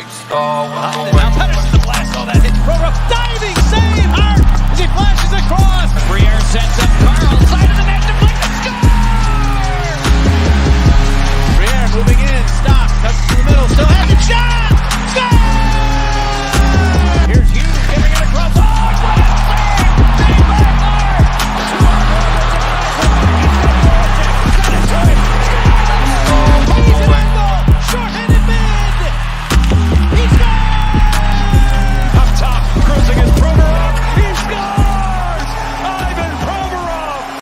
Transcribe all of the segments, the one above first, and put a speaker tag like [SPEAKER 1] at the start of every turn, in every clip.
[SPEAKER 1] Now Pettis the blast. Oh, that hit Provo. Diving save. Hart as he flashes across. Briere sends up Carl. Side of the net. Deflected. Score! Briere moving in. Stop. Cuts to the middle. Still has it. Shot! Score! Here's Hughes giving it across. Oh, what a save! Save by Maher. Got it to him. He's an angle. Short-handed mid. Up top, cruising his Provorov. He scores! Ivan Provorov!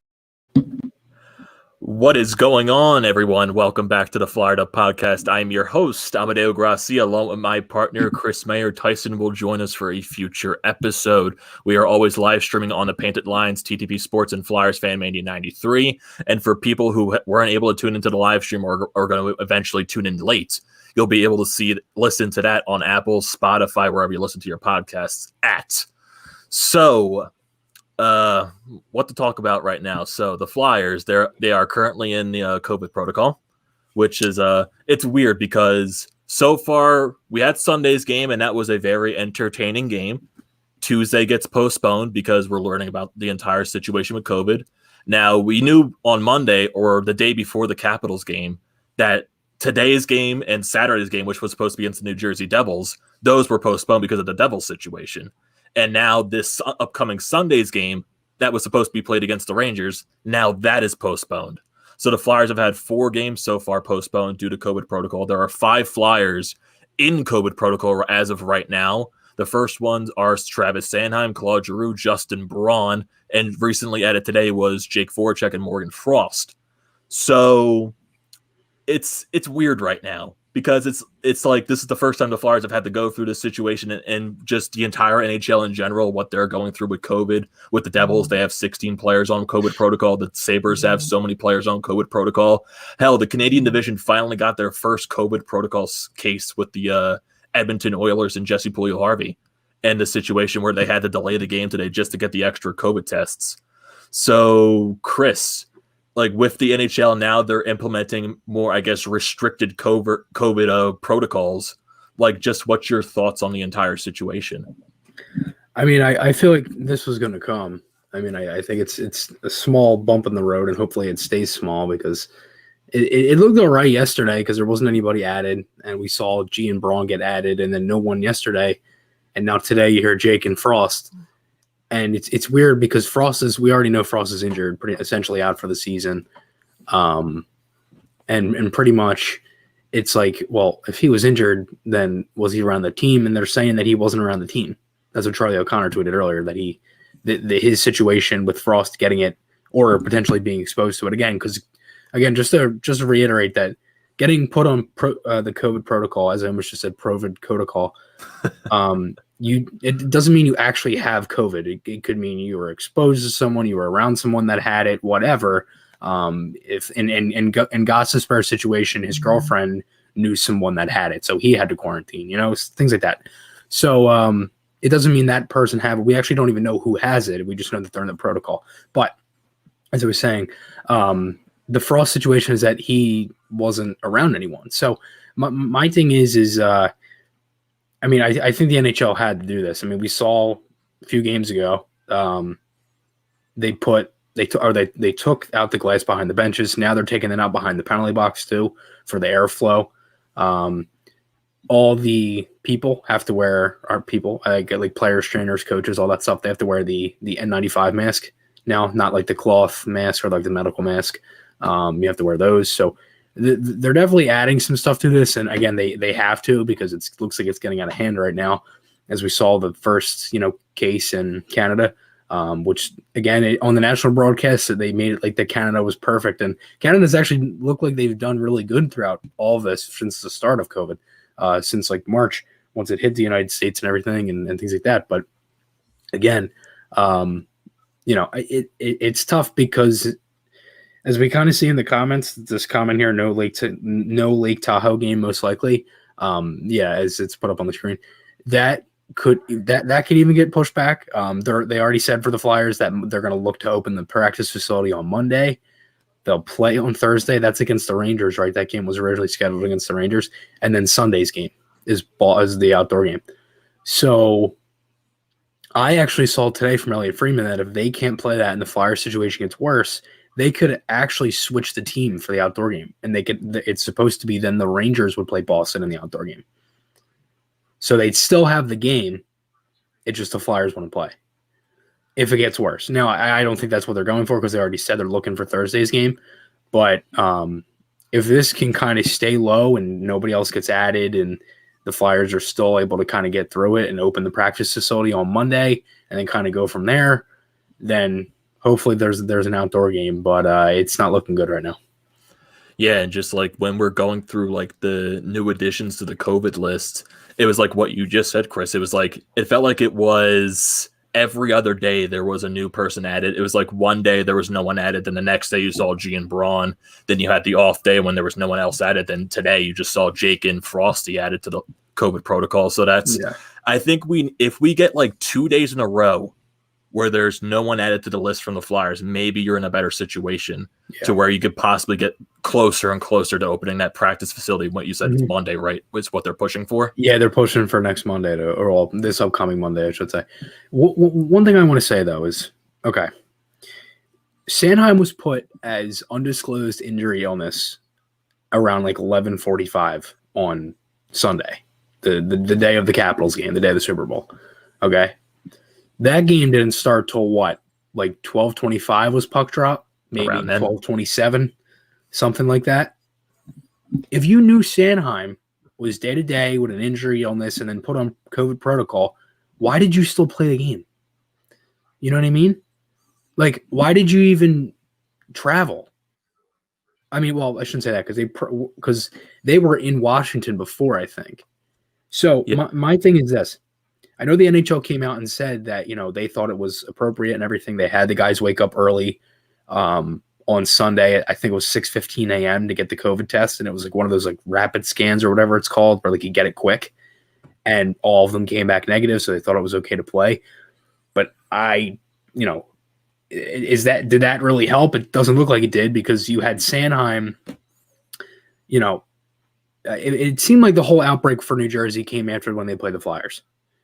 [SPEAKER 2] What is going on, everyone? Welcome back to the Fired Up Podcast. I'm your host, Amedeo Grassia, along with my partner, Chris Maher. Tyson will join us for a future episode. We are always live streaming on the Painted Lines, TTP Sports, and Flyers Fan Mania 93. And for people who weren't able to tune into the live stream or are going to eventually tune in late, you'll be able to listen to that on Apple, Spotify, wherever you listen to your podcasts at. So, what to talk about right now? So the Flyers, they are currently in the COVID protocol, which is it's weird because so far we had Sunday's game and that was a very entertaining game. Tuesday gets postponed because we're learning about the entire situation with COVID. Now we knew on Monday or the day before the Capitals game that today's game and Saturday's game, which was supposed to be against the New Jersey Devils, those were postponed because of the Devils situation. And now this upcoming Sunday's game that was supposed to be played against the Rangers, now that is postponed. So the Flyers have had 4 games so far postponed due to COVID protocol. There are 5 Flyers in COVID protocol as of right now. The first ones are Travis Sanheim, Claude Giroux, Justin Braun, and recently added today was Jake Voracek and Morgan Frost. So it's weird right now because it's like this is the first time the Flyers have had to go through this situation and just the entire NHL in general, what they're going through with COVID. With the Devils, they have 16 players on COVID protocol. The Sabres have so many players on COVID protocol. Hell, the Canadian division finally got their first COVID protocol case with the Edmonton Oilers and Jesse Puljujarvi and the situation where they had to delay the game today just to get the extra COVID tests. So, Chris, like with the NHL now, they're implementing more, I guess, restricted COVID protocols. Like, just what's your thoughts on the entire situation?
[SPEAKER 3] I mean, I feel like this was going to come. I mean, I think it's a small bump in the road, and hopefully it stays small because it looked all right yesterday because there wasn't anybody added, and we saw G and Braun get added, and then no one yesterday, and now today you hear Jake and Frost. And it's weird because we already know Frost is injured, pretty essentially out for the season. And pretty much it's like, well, if he was injured, then was he around the team? And they're saying that he wasn't around the team. That's what Charlie O'Connor tweeted earlier, that his situation with Frost getting it or potentially being exposed to it again. Because again, just to reiterate that getting put on the COVID protocol, as I almost just said, COVID protocol, it doesn't mean you actually have COVID. It could mean you were exposed to someone, you were around someone that had it, whatever. If in Goss's situation, his girlfriend knew someone that had it, so he had to quarantine. Things like that. So it doesn't mean that person have it. We actually don't even know who has it. We just know that they're in the protocol. But as I was saying, the Frost situation is that he wasn't around anyone. So my thing is. I mean, I think the NHL had to do this. I mean, we saw a few games ago, they took out the glass behind the benches. Now they're taking it out behind the penalty box too for the airflow. All the people have to wear like players, trainers, coaches, all that stuff. They have to wear the N95 mask now, not like the cloth mask or like the medical mask. You have to wear those. So they're definitely adding some stuff to this, and again, they have to because it looks like it's getting out of hand right now, as we saw the first case in Canada, which again on the national broadcast they made it like that Canada was perfect, and Canada's actually looked like they've done really good throughout all of this since the start of COVID, since like March once it hit the United States and everything and things like that. But again, it's tough because, as we kind of see in the comments, this comment here, no Lake Tahoe game most likely. As it's put up on the screen, that could even get pushed back. They already said for the Flyers that they're going to look to open the practice facility on Monday. They'll play on Thursday. That's against the Rangers, right? That game was originally scheduled against the Rangers, and then Sunday's game. is the outdoor game. So I actually saw today from Elliot Freeman that if they can't play that and the Flyers situation gets worse, they could actually switch the team for the outdoor game. And it's supposed to be then the Rangers would play Boston in the outdoor game. So they'd still have the game. It's just the Flyers want to play if it gets worse. Now, I don't think that's what they're going for because they already said they're looking for Thursday's game. But if this can kind of stay low and nobody else gets added and the Flyers are still able to kind of get through it and open the practice facility on Monday and then kind of go from there, then hopefully there's an outdoor game, but it's not looking good right now.
[SPEAKER 2] Yeah, and just like when we're going through like the new additions to the COVID list, it was like what you just said, Chris. It was like it felt like it was every other day there was a new person added. It was like one day there was no one added, then the next day you saw G and Braun, then you had the off day when there was no one else added, then today you just saw Jake and Frosty added to the COVID protocol. So that's I think if we get like 2 days in a row where there's no one added to the list from the Flyers, maybe you're in a better situation to where you could possibly get closer and closer to opening that practice facility. What you said, it's Monday, right? It's what they're pushing for.
[SPEAKER 3] Yeah, they're pushing for next Monday this upcoming Monday, I should say. One thing I want to say though is, okay, Sanheim was put as undisclosed injury illness around like 11:45 on Sunday, the day of the Capitals game, the day of the Super Bowl. Okay. That game didn't start till what? Like 12:25 was puck drop? Maybe 12:27, something like that. If you knew Sanheim was day-to-day with an injury illness and then put on COVID protocol, why did you still play the game? You know what I mean? Like, why did you even travel? I mean, well, I shouldn't say that because they were in Washington before, I think. So my thing is this. I know the NHL came out and said that, they thought it was appropriate and everything. They had the guys wake up early on Sunday. I think it was 6:15 a.m. to get the COVID test. And it was like one of those like rapid scans or whatever it's called where like you get it quick. And all of them came back negative. So they thought it was okay to play. But did that really help? It doesn't look like it did because you had Sanheim, it seemed like the whole outbreak for New Jersey came after when they played the Flyers.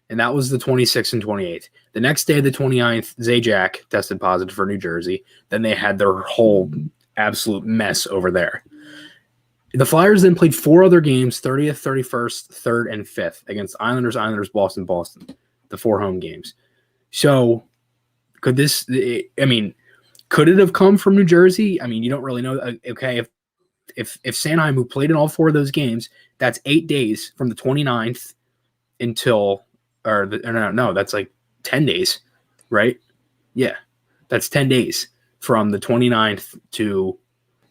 [SPEAKER 3] And that was the 26th and 28th. The next day, the 29th, Zajac tested positive for New Jersey. Then they had their whole absolute mess over there. The Flyers then played 4 other games, 30th, 31st, 3rd, and 5th against Islanders, Boston, the 4 home games. So could it have come from New Jersey? I mean, you don't really know. Okay, if Sanheim, who played in all 4 of those games, that's 8 days from the 29th until – no, that's like 10 days, right? Yeah, that's 10 days from the 29th to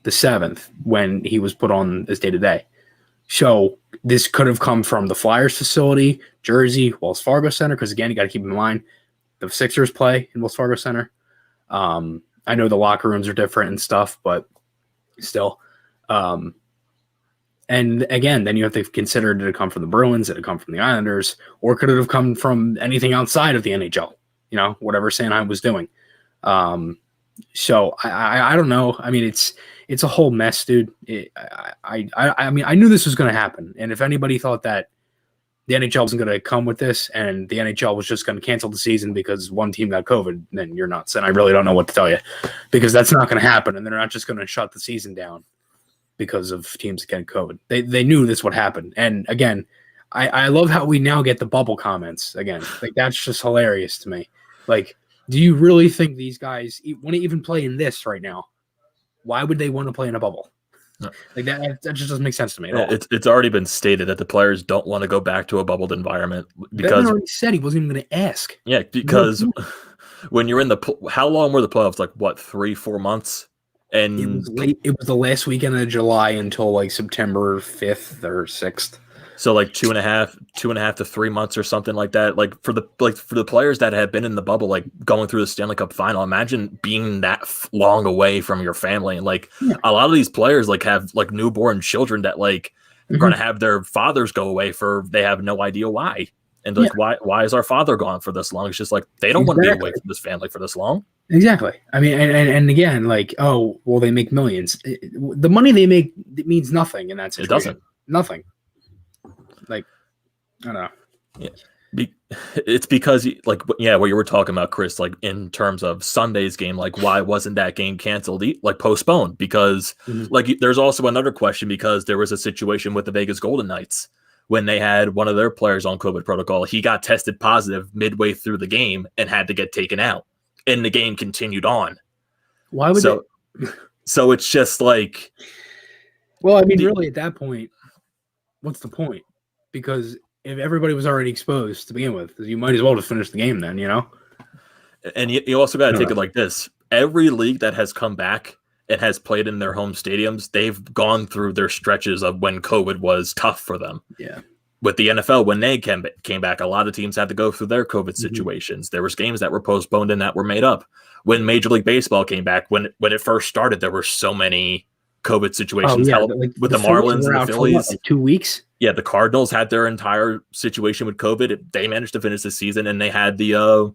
[SPEAKER 3] the 7th when he was put on as day-to-day. So this could have come from the Flyers facility, Jersey, Wells Fargo Center, because, again, you got to keep in mind the Sixers play in Wells Fargo Center. I know the locker rooms are different and stuff, but still. And again, then you have to consider, did it come from the Bruins? Did it come from the Islanders? Or could it have come from anything outside of the NHL? Whatever Sanheim was doing. So I don't know. I mean, it's a whole mess, dude. I mean, I knew this was going to happen. And if anybody thought that the NHL wasn't going to come with this and the NHL was just going to cancel the season because one team got COVID, then you're nuts. And I really don't know what to tell you because that's not going to happen. And they're not just going to shut the season down because of teams getting COVID. They knew this would happen. And again, I love how we now get the bubble comments again. Like, that's just hilarious to me. Like, do you really think these guys want to even play in this right now? Why would they want to play in a bubble? No. Like that just doesn't make sense to me at all.
[SPEAKER 2] It's already been stated that the players don't want to go back to a bubbled environment because
[SPEAKER 3] Ben already said he wasn't even going to ask.
[SPEAKER 2] Yeah, because when you're in how long were the playoffs? Like what, 3-4 months? And
[SPEAKER 3] it was late. It was the last weekend of July until like September 5th or 6th.
[SPEAKER 2] So like 2.5 to 3 months or something like that. Like for the players that have been in the bubble, like going through the Stanley Cup final, imagine being that long away from your family. And like a lot of these players like have like newborn children that like are going to have their fathers go away they have no idea why. And like, why is our father gone for this long? It's just like, they don't want to be away from this family for this long.
[SPEAKER 3] Exactly. I mean, and again, like, oh, well, they make millions. The money they make, it means nothing in that situation.
[SPEAKER 2] It doesn't.
[SPEAKER 3] Nothing. Like, I know.
[SPEAKER 2] Yeah. It's because, like, yeah, what you were talking about, Chris, like in terms of Sunday's game, like why wasn't that game canceled, like postponed? Because like there's also another question, because there was a situation with the Vegas Golden Knights when they had one of their players on COVID protocol. He got tested positive midway through the game and had to get taken out, and the game continued on.
[SPEAKER 3] Why would
[SPEAKER 2] so it's just like,
[SPEAKER 3] well, I mean, really at that point, what's the point? Because if everybody was already exposed to begin with, you might as well just finish the game then, you know?
[SPEAKER 2] And you also got to take it like this. Every league that has come back and has played in their home stadiums, they've gone through their stretches of when COVID was tough for them.
[SPEAKER 3] Yeah.
[SPEAKER 2] With the NFL, when they came back, a lot of teams had to go through their COVID situations. There was games that were postponed and that were made up. When Major League Baseball came back, when it first started, there were so many COVID situations with the Marlins and the Phillies.
[SPEAKER 3] Like 2 weeks?
[SPEAKER 2] Yeah, the Cardinals had their entire situation with COVID. They managed to finish the season, and they had the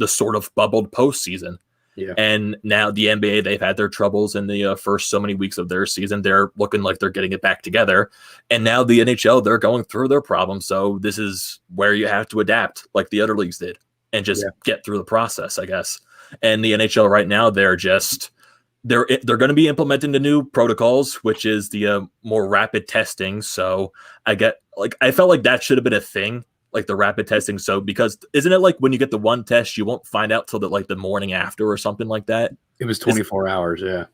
[SPEAKER 2] sort of bubbled postseason.
[SPEAKER 3] Yeah.
[SPEAKER 2] And now the NBA, they've had their troubles in the first so many weeks of their season. They're looking like they're getting it back together. And now the NHL, they're going through their problems. So this is where you have to adapt, like the other leagues did, and just get through the process, I guess. And the NHL right now, they're going to be implementing the new protocols, which is the more rapid testing. So I felt like that should have been a thing, like the rapid testing. So because isn't it like when you get the one test, you won't find out till the morning after or something like that?
[SPEAKER 3] It was 24 hours. Yeah.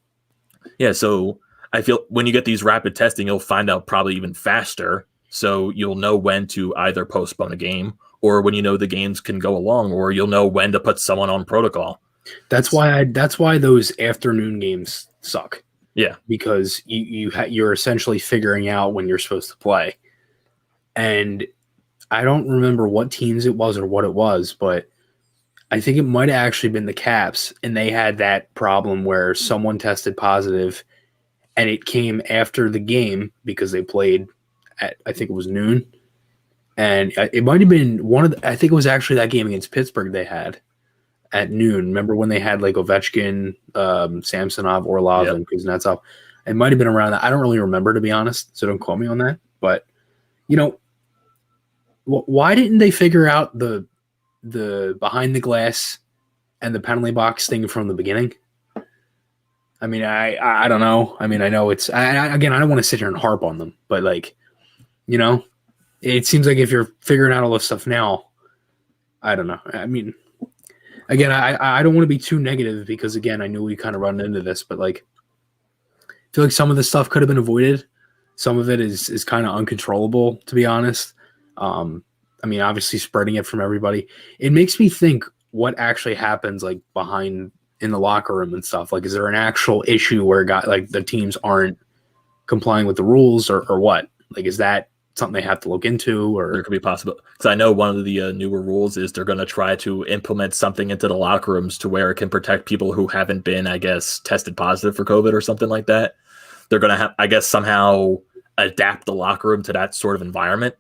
[SPEAKER 2] Yeah. So I feel when you get these rapid testing, you'll find out probably even faster. So you'll know when to either postpone a game, or when the games can go along, or you'll know when to put someone on protocol.
[SPEAKER 3] That's why those afternoon games suck.
[SPEAKER 2] Yeah,
[SPEAKER 3] because you're essentially figuring out when you're supposed to play. And I don't remember what teams it was or what it was, but I think it might have actually been the Caps, and they had that problem where someone tested positive, and it came after the game because they played at, I think it was noon, and it might have been I think it was actually that game against Pittsburgh they had at noon. Remember when they had like Ovechkin, Samsonov, Orlov, and Kuznetsov? It might have been around that. I don't really remember, to be honest, so don't quote me on that. But, why didn't they figure out the behind the glass and the penalty box thing from the beginning? I mean, I don't know. I mean, I know it's – again, I don't want to sit here and harp on them, but, it seems like if you're figuring out all this stuff now, I don't know. I mean – again, I don't want to be too negative because, again, I knew we kind of run into this, but I feel like some of this stuff could have been avoided. Some of it is kind of uncontrollable, to be honest. I mean, obviously spreading it from everybody. It makes me think what actually happens behind in the locker room and stuff. Is there an actual issue where the teams aren't complying with the rules or what? Is that something they have to look into? Or
[SPEAKER 2] there could be possible, because I know one of the newer rules is they're going to try to implement something into the locker rooms to where it can protect people who haven't been, I guess, tested positive for COVID or something like that. They're going to have, I guess, somehow adapt the locker room to that sort of environment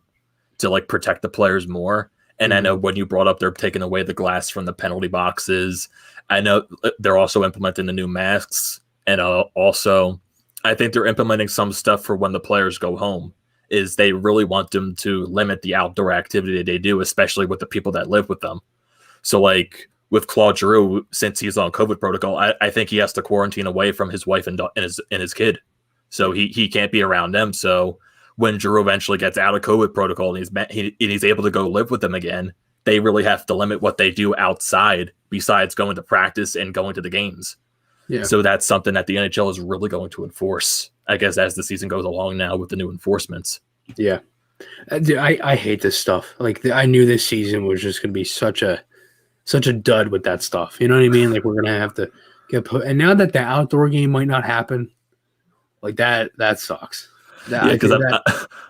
[SPEAKER 2] to protect the players more. And I know when you brought up they're taking away the glass from the penalty boxes, I know they're also implementing the new masks, and also I think they're implementing some stuff for when the players go home. Is they really want them to limit the outdoor activity they do, especially with the people that live with them. So with Claude Giroux, since he's on COVID protocol, I think he has to quarantine away from his wife and his kid. So he can't be around them. So when Giroux eventually gets out of COVID protocol and he's able to go live with them again, they really have to limit what they do outside besides going to practice and going to the games. Yeah. So that's something that the NHL is really going to enforce, I guess, as the season goes along now with the new enforcements.
[SPEAKER 3] Yeah. I hate this stuff. I knew this season was just going to be such a dud with that stuff. You know what I mean? We're going to have to get put. And now that the outdoor game might not happen, that sucks.
[SPEAKER 2] Yeah, because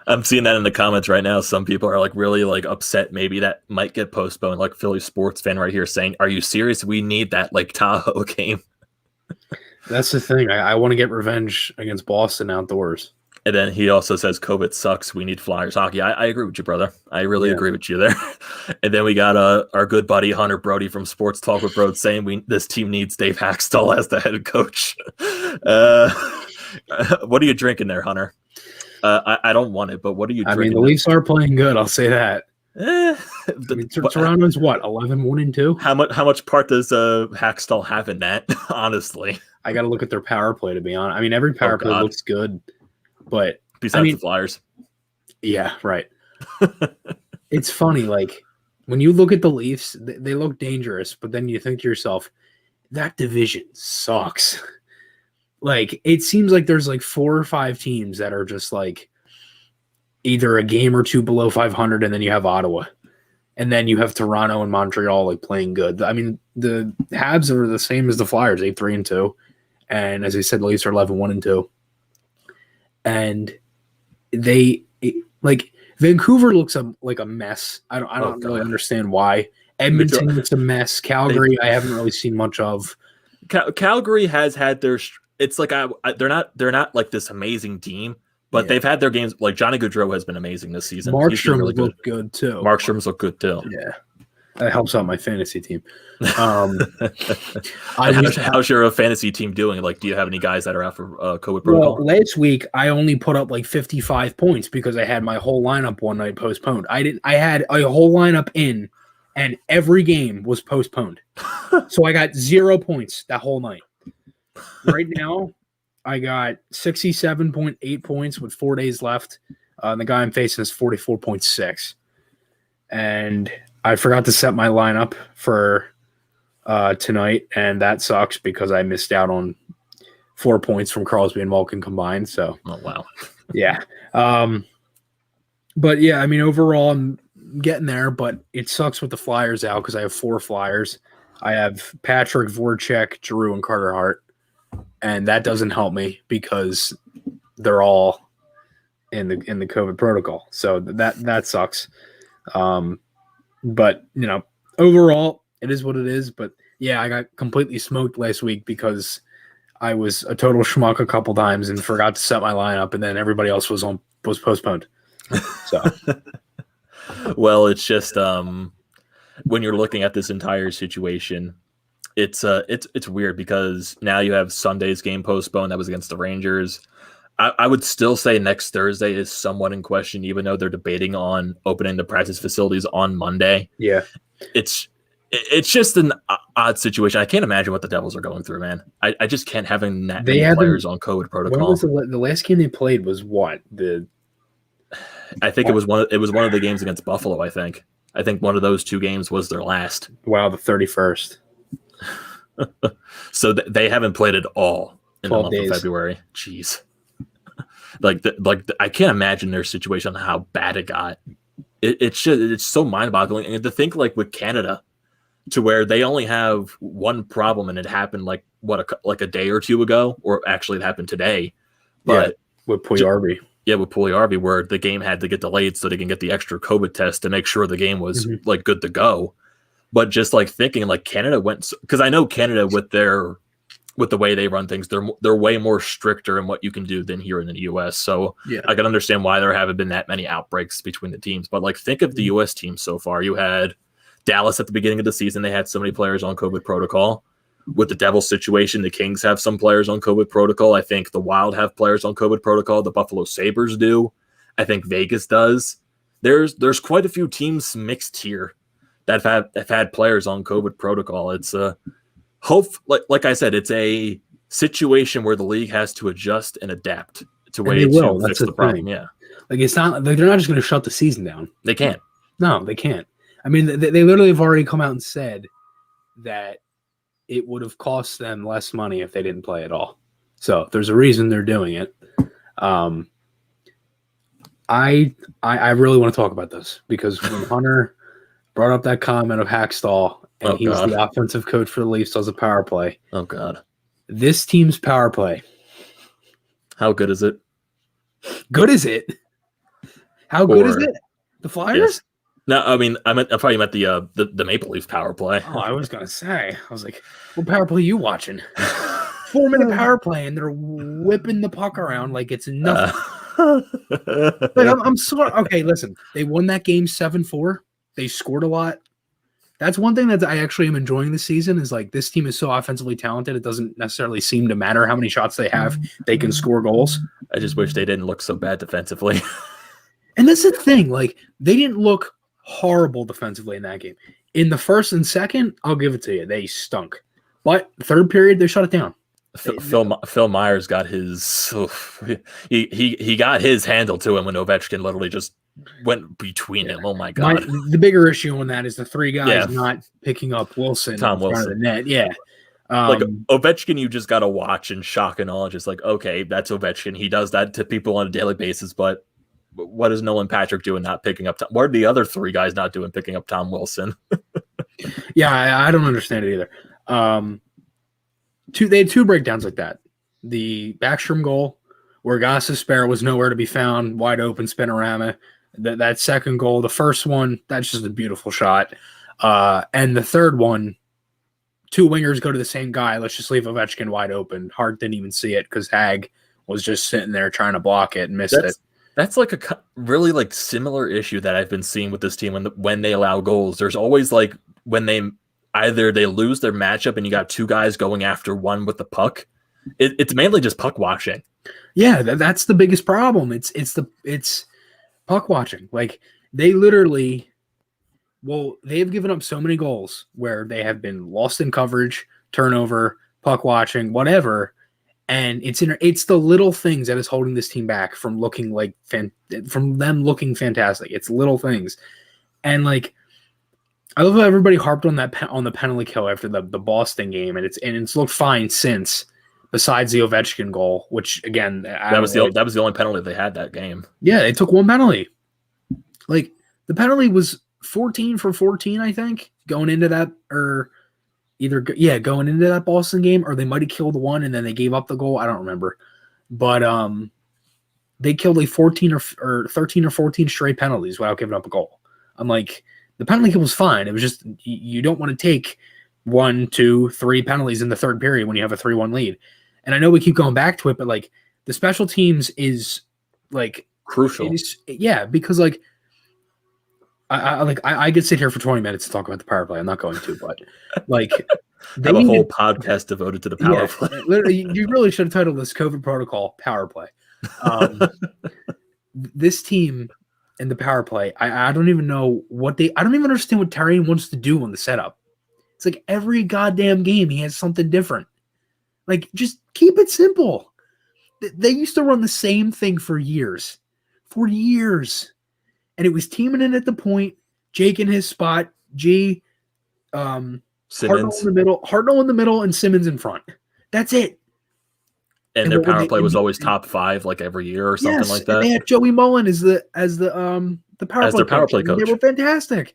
[SPEAKER 2] I'm seeing that in the comments right now. Some people are really upset maybe that might get postponed. Philly sports fan right here saying, "Are you serious? We need that Tahoe game."
[SPEAKER 3] That's the thing. I want to get revenge against Boston outdoors.
[SPEAKER 2] And then he also says, COVID sucks. We need Flyers hockey. I agree with you, brother. I really agree with you there. And then we got our good buddy Hunter Brody from Sports Talk with Brode saying this team needs Dave Haxtell as the head coach. What are you drinking there, Hunter? I don't want it, but what are you
[SPEAKER 3] I
[SPEAKER 2] drinking?
[SPEAKER 3] mean, the Leafs are playing good. I'll say that. I mean, Toronto's what, 11-1-2?
[SPEAKER 2] How much part does Hackstall have in that? Honestly,
[SPEAKER 3] I got to look at their power play, to be honest. I mean, every power play looks good, but
[SPEAKER 2] besides the Flyers,
[SPEAKER 3] yeah, right. It's funny, like when you look at the Leafs, they look dangerous, but then you think to yourself, that division sucks. Like it seems like there's like 4 or 5 teams that are just like either a game or two below 500, and then you have Ottawa, and then you have Toronto and Montreal like playing good. I mean, the Habs are the same as the Flyers, 8-3-2, and as I said, the Leafs are 11-1-2, and like Vancouver looks like a mess. I don't really understand why. Edmonton looks a mess. Calgary, I haven't really seen much of.
[SPEAKER 2] Calgary has had their. It's like they're not like this amazing team, but they've had their games. Like Johnny Gaudreau has been amazing this season.
[SPEAKER 3] Markstrom's really look good too.
[SPEAKER 2] Markstrom's look good too.
[SPEAKER 3] Yeah, that helps out my fantasy team.
[SPEAKER 2] How's your fantasy team doing? Like, do you have any guys that are out for COVID protocol?
[SPEAKER 3] Well, last week I only put up like 55 points because I had my whole lineup one night postponed. I had a whole lineup in, and every game was postponed. So I got 0 points that whole night. Right now, I got 67.8 points with 4 days left. The guy I'm facing is 44.6. And I forgot to set my lineup for tonight, and that sucks because I missed out on 4 points from Crosby and Malkin combined. So,
[SPEAKER 2] oh wow,
[SPEAKER 3] yeah. But yeah, I mean, overall, I'm getting there, but it sucks with the Flyers out because I have 4 Flyers. I have Patrick, Voracek, Giroux, and Carter Hart, and that doesn't help me because they're all in the COVID protocol. So that sucks. But you know, overall, it is what it is. But yeah, I got completely smoked last week because I was a total schmuck a couple times and forgot to set my lineup, and then everybody else was postponed. So.
[SPEAKER 2] Well, it's just when you're looking at this entire situation, it's weird because now you have Sunday's game postponed. That was against the Rangers. I would still say next Thursday is somewhat in question, even though they're debating on opening the practice facilities on Monday.
[SPEAKER 3] Yeah,
[SPEAKER 2] it's just an odd situation. I can't imagine what the Devils are going through, man. I just can't having that many players on COVID protocol.
[SPEAKER 3] When was the last game they played was what?
[SPEAKER 2] I think it was one of the games against Buffalo. I think one of those 2 games was their last.
[SPEAKER 3] Wow, the 31st.
[SPEAKER 2] So they haven't played at all in the month
[SPEAKER 3] days.
[SPEAKER 2] of February. Jeez. I can't imagine their situation, how bad it got. It's so mind-boggling. And to think like with Canada, to where they only have one problem, and it happened like a day or 2 ago, or actually it happened today. But
[SPEAKER 3] with Puljujarvi.
[SPEAKER 2] Yeah, with Puljujarvi, where the game had to get delayed so they can get the extra COVID test to make sure the game was like good to go. But just like thinking, like Canada went, because I know Canada with the way they run things, they're way more stricter in what you can do than here in the U.S. So I can understand why there haven't been that many outbreaks between the teams. But like think of the U.S. team so far. You had Dallas at the beginning of the season; they had so many players on COVID protocol. With the Devils situation, the Kings have some players on COVID protocol. I think the Wild have players on COVID protocol. The Buffalo Sabres do. I think Vegas does. There's quite a few teams mixed here that have had players on COVID protocol. It's like I said, it's a situation where the league has to adjust and adapt to ways to fix the problem. Yeah,
[SPEAKER 3] like it's not like they're not just going to shut the season down.
[SPEAKER 2] They can't.
[SPEAKER 3] No, they can't. I mean, they literally have already come out and said that it would have cost them less money if they didn't play at all. So there's a reason they're doing it. I really want to talk about this because when Hunter brought up that comment of Hackstall, and he's the offensive coach for the Leafs, does a power play.
[SPEAKER 2] Oh, God.
[SPEAKER 3] This team's power play.
[SPEAKER 2] How good is it?
[SPEAKER 3] Good is it? How good is it? The Flyers?
[SPEAKER 2] Yes. No, I mean, I thought you meant the Maple Leafs power play.
[SPEAKER 3] Oh, I was gonna say. I was like, what power play are you watching? 4-minute power play, and they're whipping the puck around like it's nothing. Like, I'm sorry. Okay, listen. They won that game 7-4. They scored a lot. That's one thing that I actually am enjoying this season is like this team is so offensively talented. It doesn't necessarily seem to matter how many shots they have. They can score goals.
[SPEAKER 2] I just wish they didn't look so bad defensively.
[SPEAKER 3] And that's the thing. Like they didn't look horrible defensively in that game. In the first and second, I'll give it to you. They stunk. But third period, they shut it down.
[SPEAKER 2] Phil Myers got his he got his handle to him when Ovechkin literally just went between him. Oh my god!
[SPEAKER 3] The bigger issue on that is the three guys not picking up Wilson
[SPEAKER 2] Tom
[SPEAKER 3] in front
[SPEAKER 2] Wilson.
[SPEAKER 3] of the net. Yeah,
[SPEAKER 2] like Ovechkin, you just gotta watch and shock and awe. Just like, okay, that's Ovechkin. He does that to people on a daily basis. But what is Nolan Patrick doing? Not picking up? What are the other three guys not doing? Picking up Tom Wilson?
[SPEAKER 3] Yeah, I don't understand it either. They had two breakdowns like that. The Backstrom goal, where Gostisbehere was nowhere to be found, wide open spinorama. That second goal, the first one, that's just a beautiful shot. And the third one, two wingers go to the same guy. Let's just leave Ovechkin wide open. Hart didn't even see it because Hag was just sitting there trying to block it and missed it.
[SPEAKER 2] That's like a really like similar issue that I've been seeing with this team when they allow goals. There's always like when they either they lose their matchup and you got two guys going after one with the puck. It's mainly just puck watching.
[SPEAKER 3] Yeah, that's the biggest problem. It's puck watching. Like they literally, they've given up so many goals where they have been lost in coverage, turnover, puck watching, whatever. And it's the little things that is holding this team back from looking like from them looking fantastic. It's little things, and like I love how everybody harped on the penalty kill after the Boston game, and it's looked fine since. Besides the Ovechkin goal, which again
[SPEAKER 2] that was the only penalty they had that game.
[SPEAKER 3] Yeah, they took one penalty. Like the penalty was 14 for 14, I think, going into that going into that Boston game, or they might have killed one and then they gave up the goal. I don't remember, but they killed 14 or 13 or 14 straight penalties without giving up a goal. I'm like, the penalty kill was fine. It was just you don't want to take 1, 2, 3 penalties in the third period when you have a 3-1 lead. And I know we keep going back to it, but like the special teams is like
[SPEAKER 2] crucial.
[SPEAKER 3] Because like I could sit here for 20 minutes to talk about the power play. I'm not going to, but like
[SPEAKER 2] they have a whole podcast devoted to the power play.
[SPEAKER 3] Literally, you really should have titled this COVID protocol power play. This team and the power play, I don't even know I don't even understand what Tarian wants to do on the setup. It's like every goddamn game he has something different. Like, just keep it simple. They used to run the same thing for years. And it was teaming in at the point, Jake in his spot, Simmons. Hartnell in the middle, and Simmons in front. That's it.
[SPEAKER 2] And their power play was always top 5 like every year or something like that.
[SPEAKER 3] They had Joey Mullen as the power play coach. They were fantastic.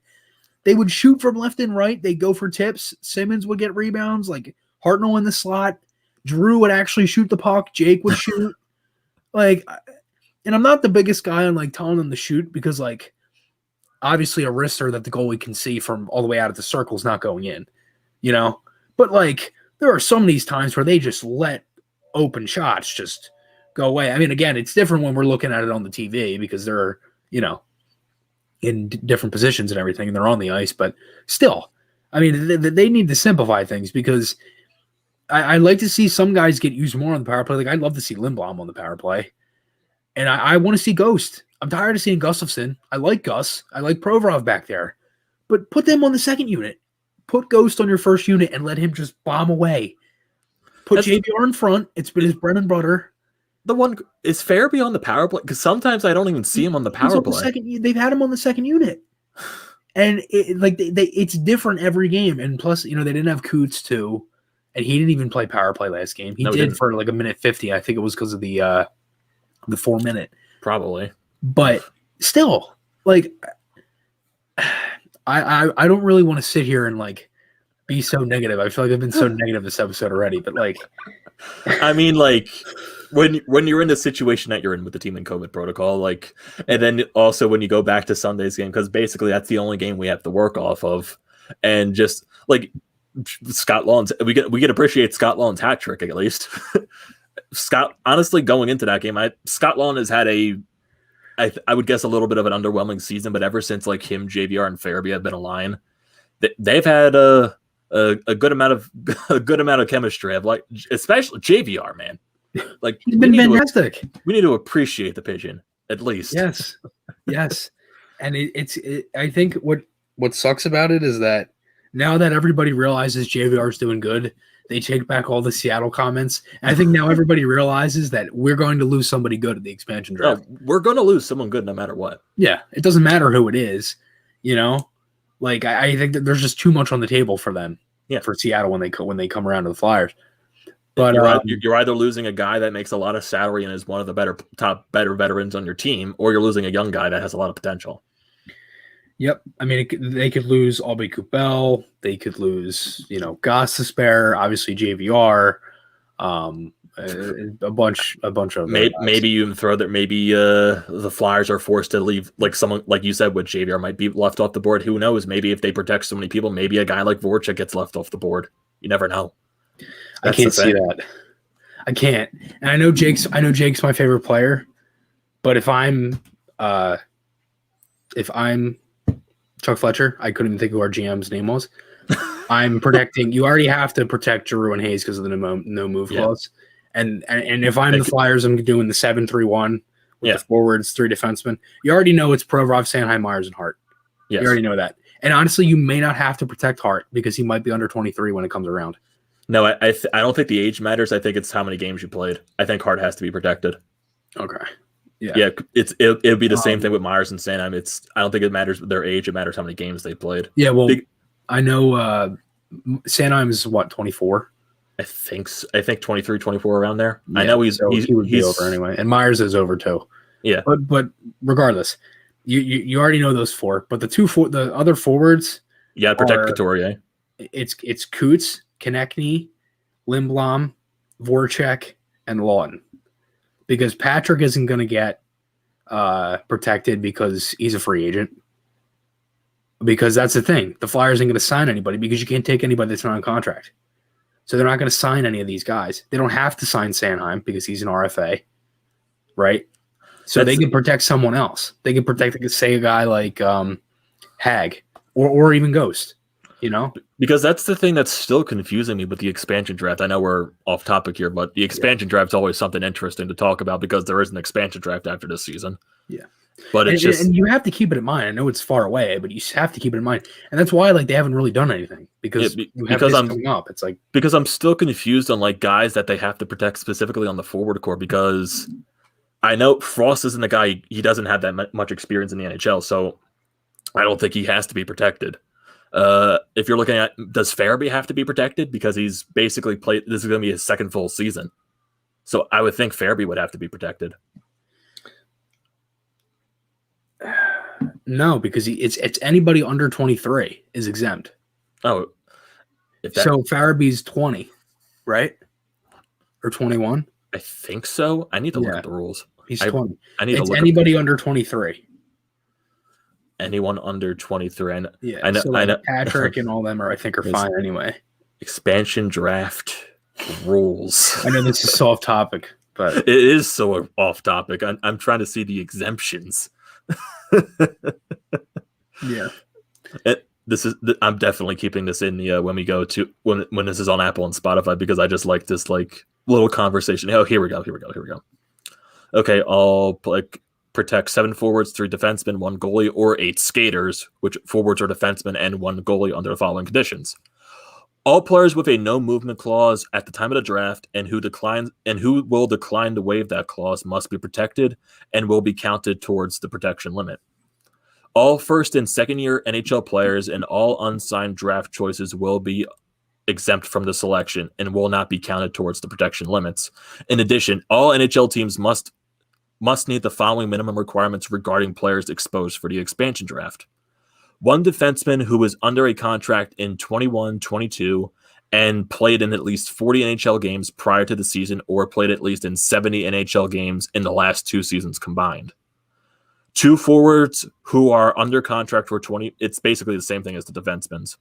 [SPEAKER 3] They would shoot from left and right. They'd go for tips. Simmons would get rebounds. Like Hartnell in the slot. Drew would actually shoot the puck. Jake would shoot. And I'm not the biggest guy on like telling them to shoot because like obviously a wrister that the goalie can see from all the way out of the circle is not going in, But like there are some of these times where they just let open shots just go away. I mean, again, it's different when we're looking at it on the TV because they're, in different positions and everything, and they're on the ice. But still, I mean, they need to simplify things because I like to see some guys get used more on the power play. Like I'd love to see Lindblom on the power play, and I want to see Ghost. I'm tired of seeing Gustafsson. I like Gus. I like Provorov back there, but put them on the second unit. Put Ghost on your first unit and let him just bomb away. Put JBR in front. It's been his bread and butter.
[SPEAKER 2] The one is Farabee on the power play because sometimes I don't even see him on the power play.
[SPEAKER 3] They've had him on the second unit, and it's different every game. And plus, they didn't have Coots too, and he didn't even play power play last game. He did for like a minute 50. I think it was because of the 4 minute
[SPEAKER 2] probably.
[SPEAKER 3] But still, like, I don't really want to sit here and like be so negative. I feel like I've been so negative this episode already. But like,
[SPEAKER 2] I mean, like. When you're in the situation that you're in with the team in COVID protocol, like, and then also when you go back to Sunday's game, because basically that's the only game we have to work off of, and just like Scott Lawn's, we get appreciate Scott Lawn's hat trick at least. Scott, honestly, going into that game, Scott Lawn has had I would guess a little bit of an underwhelming season, but ever since like him, JVR, and Farabee have been a line, they've had a good amount of chemistry. I've like, especially JVR, man. Like,
[SPEAKER 3] he's been fantastic.
[SPEAKER 2] We need to appreciate the pigeon at least.
[SPEAKER 3] Yes. And I think what sucks about it is that now that everybody realizes JVR is doing good, they take back all the Seattle comments. And I think now everybody realizes that we're going to lose somebody good at the expansion draft.
[SPEAKER 2] No, we're going to lose someone good no matter what.
[SPEAKER 3] Yeah, it doesn't matter who it is, you know. Like I think that there's just too much on the table for them. Yeah, for Seattle when they come around to the Flyers. But
[SPEAKER 2] you're either losing a guy that makes a lot of salary and is one of the better veterans on your team, or you're losing a young guy that has a lot of potential.
[SPEAKER 3] Yep. I mean, they could lose Albie Coupel. They could lose, Gostisbehere, obviously JVR, a bunch of
[SPEAKER 2] maybe you even throw that maybe the Flyers are forced to leave, like someone like you said with JVR might be left off the board. Who knows? Maybe if they protect so many people, maybe a guy like Voracek gets left off the board. You never know.
[SPEAKER 3] I can't see that. I can't. And I know Jake's my favorite player, but if I'm Chuck Fletcher, I couldn't even think of who our GM's name was. I'm protecting. You already have to protect Giroux and Hayes because of the no move clause. And if I'm the Flyers, I'm doing the 7-3-1 with the forwards, 3 defensemen. You already know it's Provorov, Sanheim, Myers, and Hart. Yes. You already know that. And honestly, you may not have to protect Hart because he might be under 23 when it comes around.
[SPEAKER 2] No, I don't think the age matters. I think it's how many games you played. I think Hart has to be protected.
[SPEAKER 3] Okay.
[SPEAKER 2] Yeah, it'll be the same thing with Myers and Sanheim. I don't think it matters their age. It matters how many games they played.
[SPEAKER 3] Yeah, well, I know Sanheim is what, 24?
[SPEAKER 2] I think 23, 24 around there.
[SPEAKER 3] Yeah,
[SPEAKER 2] I know he
[SPEAKER 3] would be over anyway, and Myers is over too.
[SPEAKER 2] Yeah,
[SPEAKER 3] but regardless, you already know those 4. But the other forwards,
[SPEAKER 2] protect Couturier.
[SPEAKER 3] It's Coots, Konechny, Lindblom, Voracek, and Lawton. Because Patrick isn't going to get protected because he's a free agent. Because that's the thing. The Flyers ain't going to sign anybody because you can't take anybody that's not on contract. So they're not going to sign any of these guys. They don't have to sign Sanheim because he's an RFA, right? So they can protect someone else. They can protect, say, a guy like Hag or even Ghost,
[SPEAKER 2] Because that's the thing that's still confusing me with the expansion draft. I know we're off topic here, but the expansion draft is always something interesting to talk about because there is an expansion draft after this season.
[SPEAKER 3] Yeah.
[SPEAKER 2] But
[SPEAKER 3] and you have to keep it in mind. I know it's far away, but you have to keep it in mind. And that's why they haven't really done anything because coming up. It's like
[SPEAKER 2] because I'm still confused on guys that they have to protect specifically on the forward core because I know Frost isn't a guy, he doesn't have that much experience in the NHL, so I don't think he has to be protected. If you're looking at, does Farabee have to be protected because he's basically played? This is going to be his second full season, so I would think Farabee would have to be protected.
[SPEAKER 3] No, because it's anybody under 23 is exempt.
[SPEAKER 2] Oh,
[SPEAKER 3] so Farabee's 20, right, or 21?
[SPEAKER 2] I think so. I need to look at the rules.
[SPEAKER 3] He's 20.
[SPEAKER 2] It's
[SPEAKER 3] anybody under 23.
[SPEAKER 2] Anyone under 23.
[SPEAKER 3] I know Patrick and all them are fine anyway.
[SPEAKER 2] Expansion draft rules.
[SPEAKER 3] I know this is so off topic, but
[SPEAKER 2] it is so off topic. I'm trying to see the exemptions.
[SPEAKER 3] Yeah.
[SPEAKER 2] I'm definitely keeping this in the when we go to when this is on Apple and Spotify because I just like this little conversation. Oh, here we go. Okay, I'll protect 7 forwards, 3 defensemen, 1 goalie, or 8 skaters, which forwards or defensemen, and 1 goalie under the following conditions. All players with a no movement clause at the time of the draft and who will decline to waive that clause must be protected and will be counted towards the protection limit. All first and second year NHL players and all unsigned draft choices will be exempt from the selection and will not be counted towards the protection limits. In addition, all NHL teams must meet the following minimum requirements regarding players exposed for the expansion draft. 1 defenseman who is under a contract in 21-22 and played in at least 40 NHL games prior to the season or played at least in 70 NHL games in the last 2 seasons combined. 2 forwards who are under contract for 20. It's basically the same thing as the defensemen's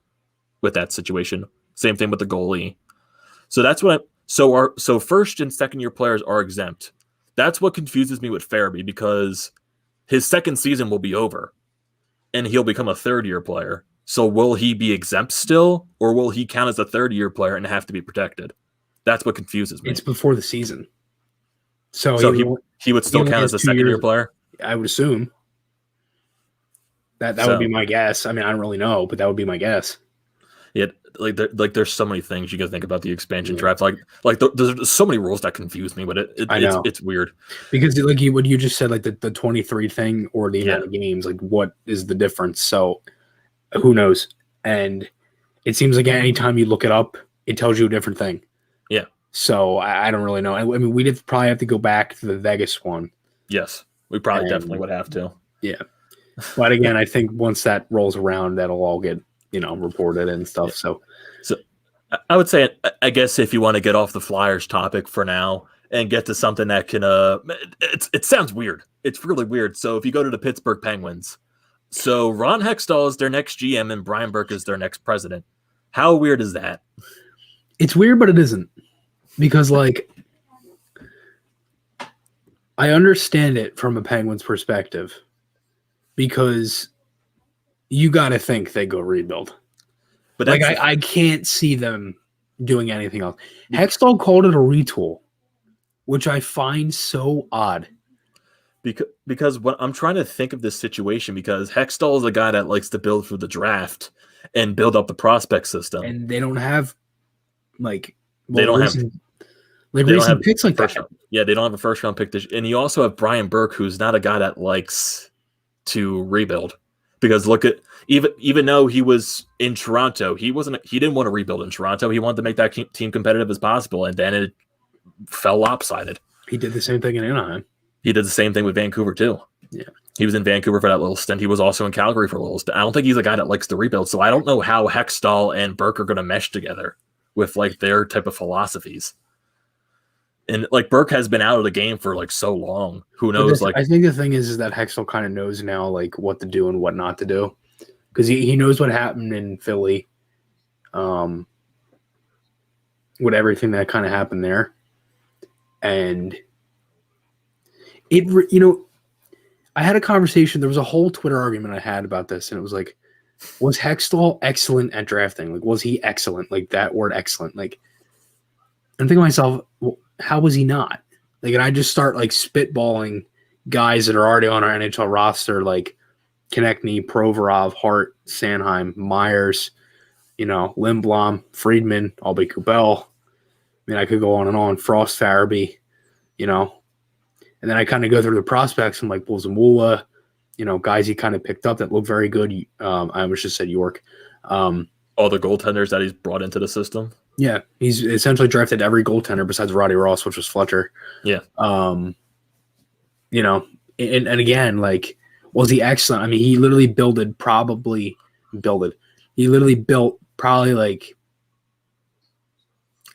[SPEAKER 2] with that situation. Same thing with the goalie. So that's what so first and second year players are exempt. That's what confuses me with Farabee because his second season will be over and he'll become a third year player. So will he be exempt still, or will he count as a third-year player and have to be protected? That's what confuses me.
[SPEAKER 3] It's before the season. So
[SPEAKER 2] he would still
[SPEAKER 3] only
[SPEAKER 2] count
[SPEAKER 3] has
[SPEAKER 2] as a
[SPEAKER 3] 2 years.
[SPEAKER 2] second-year player?
[SPEAKER 3] I would assume. That would be my guess. I mean, I don't really know, but that would be my guess.
[SPEAKER 2] Yeah, there's so many things you got to think about the expansion draft. There's so many rules that confuse me, but it's weird.
[SPEAKER 3] Because what you just said, like the 23 thing or the amount of games, like what is the difference? So who knows? And it seems like anytime you look it up, it tells you a different thing.
[SPEAKER 2] Yeah.
[SPEAKER 3] So I don't really know. I mean, we did probably have to go back to the Vegas one.
[SPEAKER 2] Yes, we probably definitely would have to.
[SPEAKER 3] Yeah. But again, I think once that rolls around, that'll all get reported and stuff. Yeah.
[SPEAKER 2] So I would say, I guess if you want to get off the Flyers topic for now and get to something that can, it sounds weird. It's really weird. So if you go to the Pittsburgh Penguins, so Ron Hextall is their next GM and Brian Burke is their next president. How weird is that?
[SPEAKER 3] It's weird, but it isn't, because I understand it from a Penguins perspective, because you got to think they go rebuild. But I can't see them doing anything else. Hextall called it a retool, which I find so odd.
[SPEAKER 2] Because when I'm trying to think of this situation, because Hextall is a guy that likes to build through the draft and build up the prospect system.
[SPEAKER 3] And they don't have recent picks like that.
[SPEAKER 2] Yeah, they don't have a first round pick. And you also have Brian Burke, who's not a guy that likes to rebuild. Because look at even though he was in Toronto, he didn't want to rebuild in Toronto. He wanted to make that team competitive as possible, and then it fell lopsided.
[SPEAKER 3] He did the same thing in Anaheim.
[SPEAKER 2] He did the same thing with Vancouver too.
[SPEAKER 3] Yeah,
[SPEAKER 2] he was in Vancouver for that little stint. He was also in Calgary for a little stint. I don't think he's a guy that likes to rebuild. So I don't know how Hextall and Burke are going to mesh together with their type of philosophies. And Burke has been out of the game for so long. Who knows?
[SPEAKER 3] I think the thing is that Hextall kind of knows now what to do and what not to do, because he knows what happened in Philly, with everything that kind of happened there, and I had a conversation. There was a whole Twitter argument I had about this, and it was was Hextall excellent at drafting? Was he excellent? That word excellent. I'm thinking to myself, well, how was he not? And I just start spitballing guys that are already on our NHL roster, like Konechny, Provorov, Hart, Sanheim, Myers, Lindblom, Friedman, Albie Kubel. I mean, I could go on and on. Frost, Farabee, and then I kind of go through the prospects. I'm like, well, Zamula, guys he kind of picked up that look very good. I almost just said York.
[SPEAKER 2] All the goaltenders that he's brought into the system.
[SPEAKER 3] Yeah, he's essentially drafted every goaltender besides Roddy Ross, which was Fletcher.
[SPEAKER 2] Yeah.
[SPEAKER 3] And again, was he excellent? I mean, he literally built probably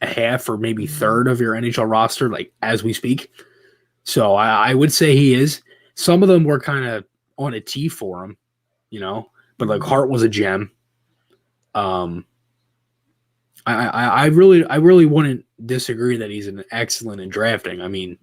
[SPEAKER 3] a half or maybe third of your NHL roster, as we speak. So I would say he is. Some of them were kind of on a tee for him, but Hart was a gem. I really wouldn't disagree that he's an excellent in drafting. I mean,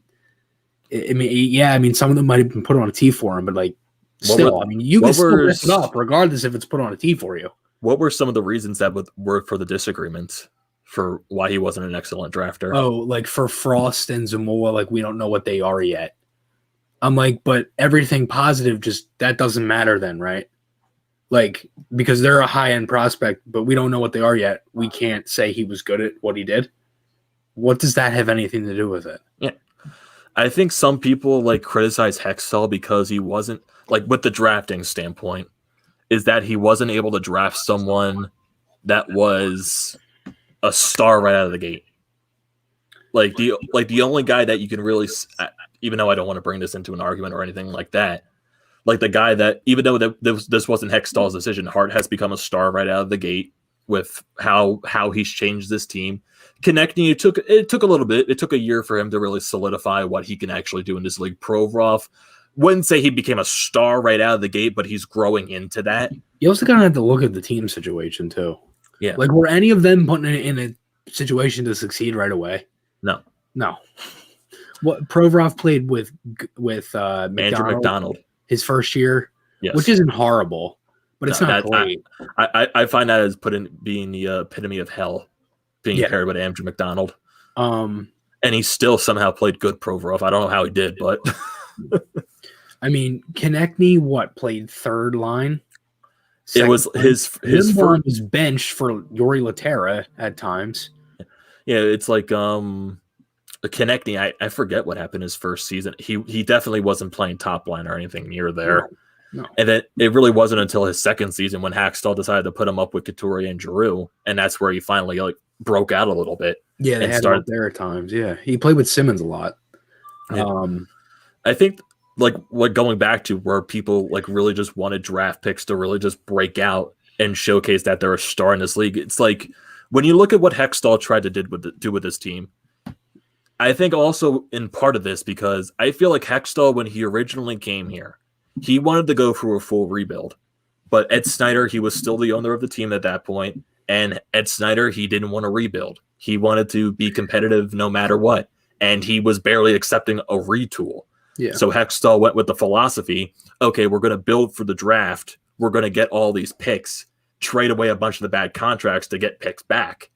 [SPEAKER 3] some of them might have been put on a tee for him, but still, you can still lift it up regardless if it's put on a tee for you.
[SPEAKER 2] What were some of the reasons that were for the disagreements for why he wasn't an excellent drafter?
[SPEAKER 3] Oh, for Frost and Zamula, we don't know what they are yet. I'm but everything positive, just that doesn't matter then, right? Because they're a high-end prospect, but we don't know what they are yet. We can't say he was good at what he did. What does that have anything to do with it?
[SPEAKER 2] Yeah. I think some people criticize Hextall because he wasn't with the drafting standpoint, is that he wasn't able to draft someone that was a star right out of the gate. The only guy that you can really, even though I don't want to bring this into an argument or anything like that, the guy that, even though this wasn't Hextall's decision, Hart has become a star right out of the gate with how he's changed this team. Konechny, it took a little bit. It took a year for him to really solidify what he can actually do in this league. Provorov, wouldn't say he became a star right out of the gate, but he's growing into that.
[SPEAKER 3] You also kind of have to look at the team situation too.
[SPEAKER 2] Yeah.
[SPEAKER 3] Were any of them put in a situation to succeed right away?
[SPEAKER 2] No.
[SPEAKER 3] What Provorov played with
[SPEAKER 2] Andrew McDonald.
[SPEAKER 3] his first year,
[SPEAKER 2] yes,
[SPEAKER 3] which isn't horrible, but it's not great.
[SPEAKER 2] I find that as being the epitome of hell, being paired with Andrew McDonald. And he still somehow played good Provorov. I don't know how he did, but
[SPEAKER 3] I mean, Konechny played third line.
[SPEAKER 2] It was his first
[SPEAKER 3] was benched for Yuri Laterra at times.
[SPEAKER 2] Yeah, it's like Konechny. I forget what happened his first season. He definitely wasn't playing top line or anything near there.
[SPEAKER 3] No.
[SPEAKER 2] And then it really wasn't until his second season when Hackstall decided to put him up with Couturier and Giroux, and that's where he finally broke out a little bit.
[SPEAKER 3] Yeah, they had him there at times. Yeah, he played with Simmons a lot.
[SPEAKER 2] Yeah. I think what going back to where people really just wanted draft picks to really just break out and showcase that they're a star in this league. It's like when you look at what Hextall tried to do with this team, I think also in part of this because I feel like Hextall, when he originally came here, he wanted to go through a full rebuild. But Ed Snyder, he was still the owner of the team at that point, and Ed Snyder, he didn't want to rebuild. He wanted to be competitive no matter what, and he was barely accepting a retool.
[SPEAKER 3] Yeah.
[SPEAKER 2] So Hextall went with the philosophy, okay, we're going to build for the draft. We're going to get all these picks, trade away a bunch of the bad contracts to get picks back,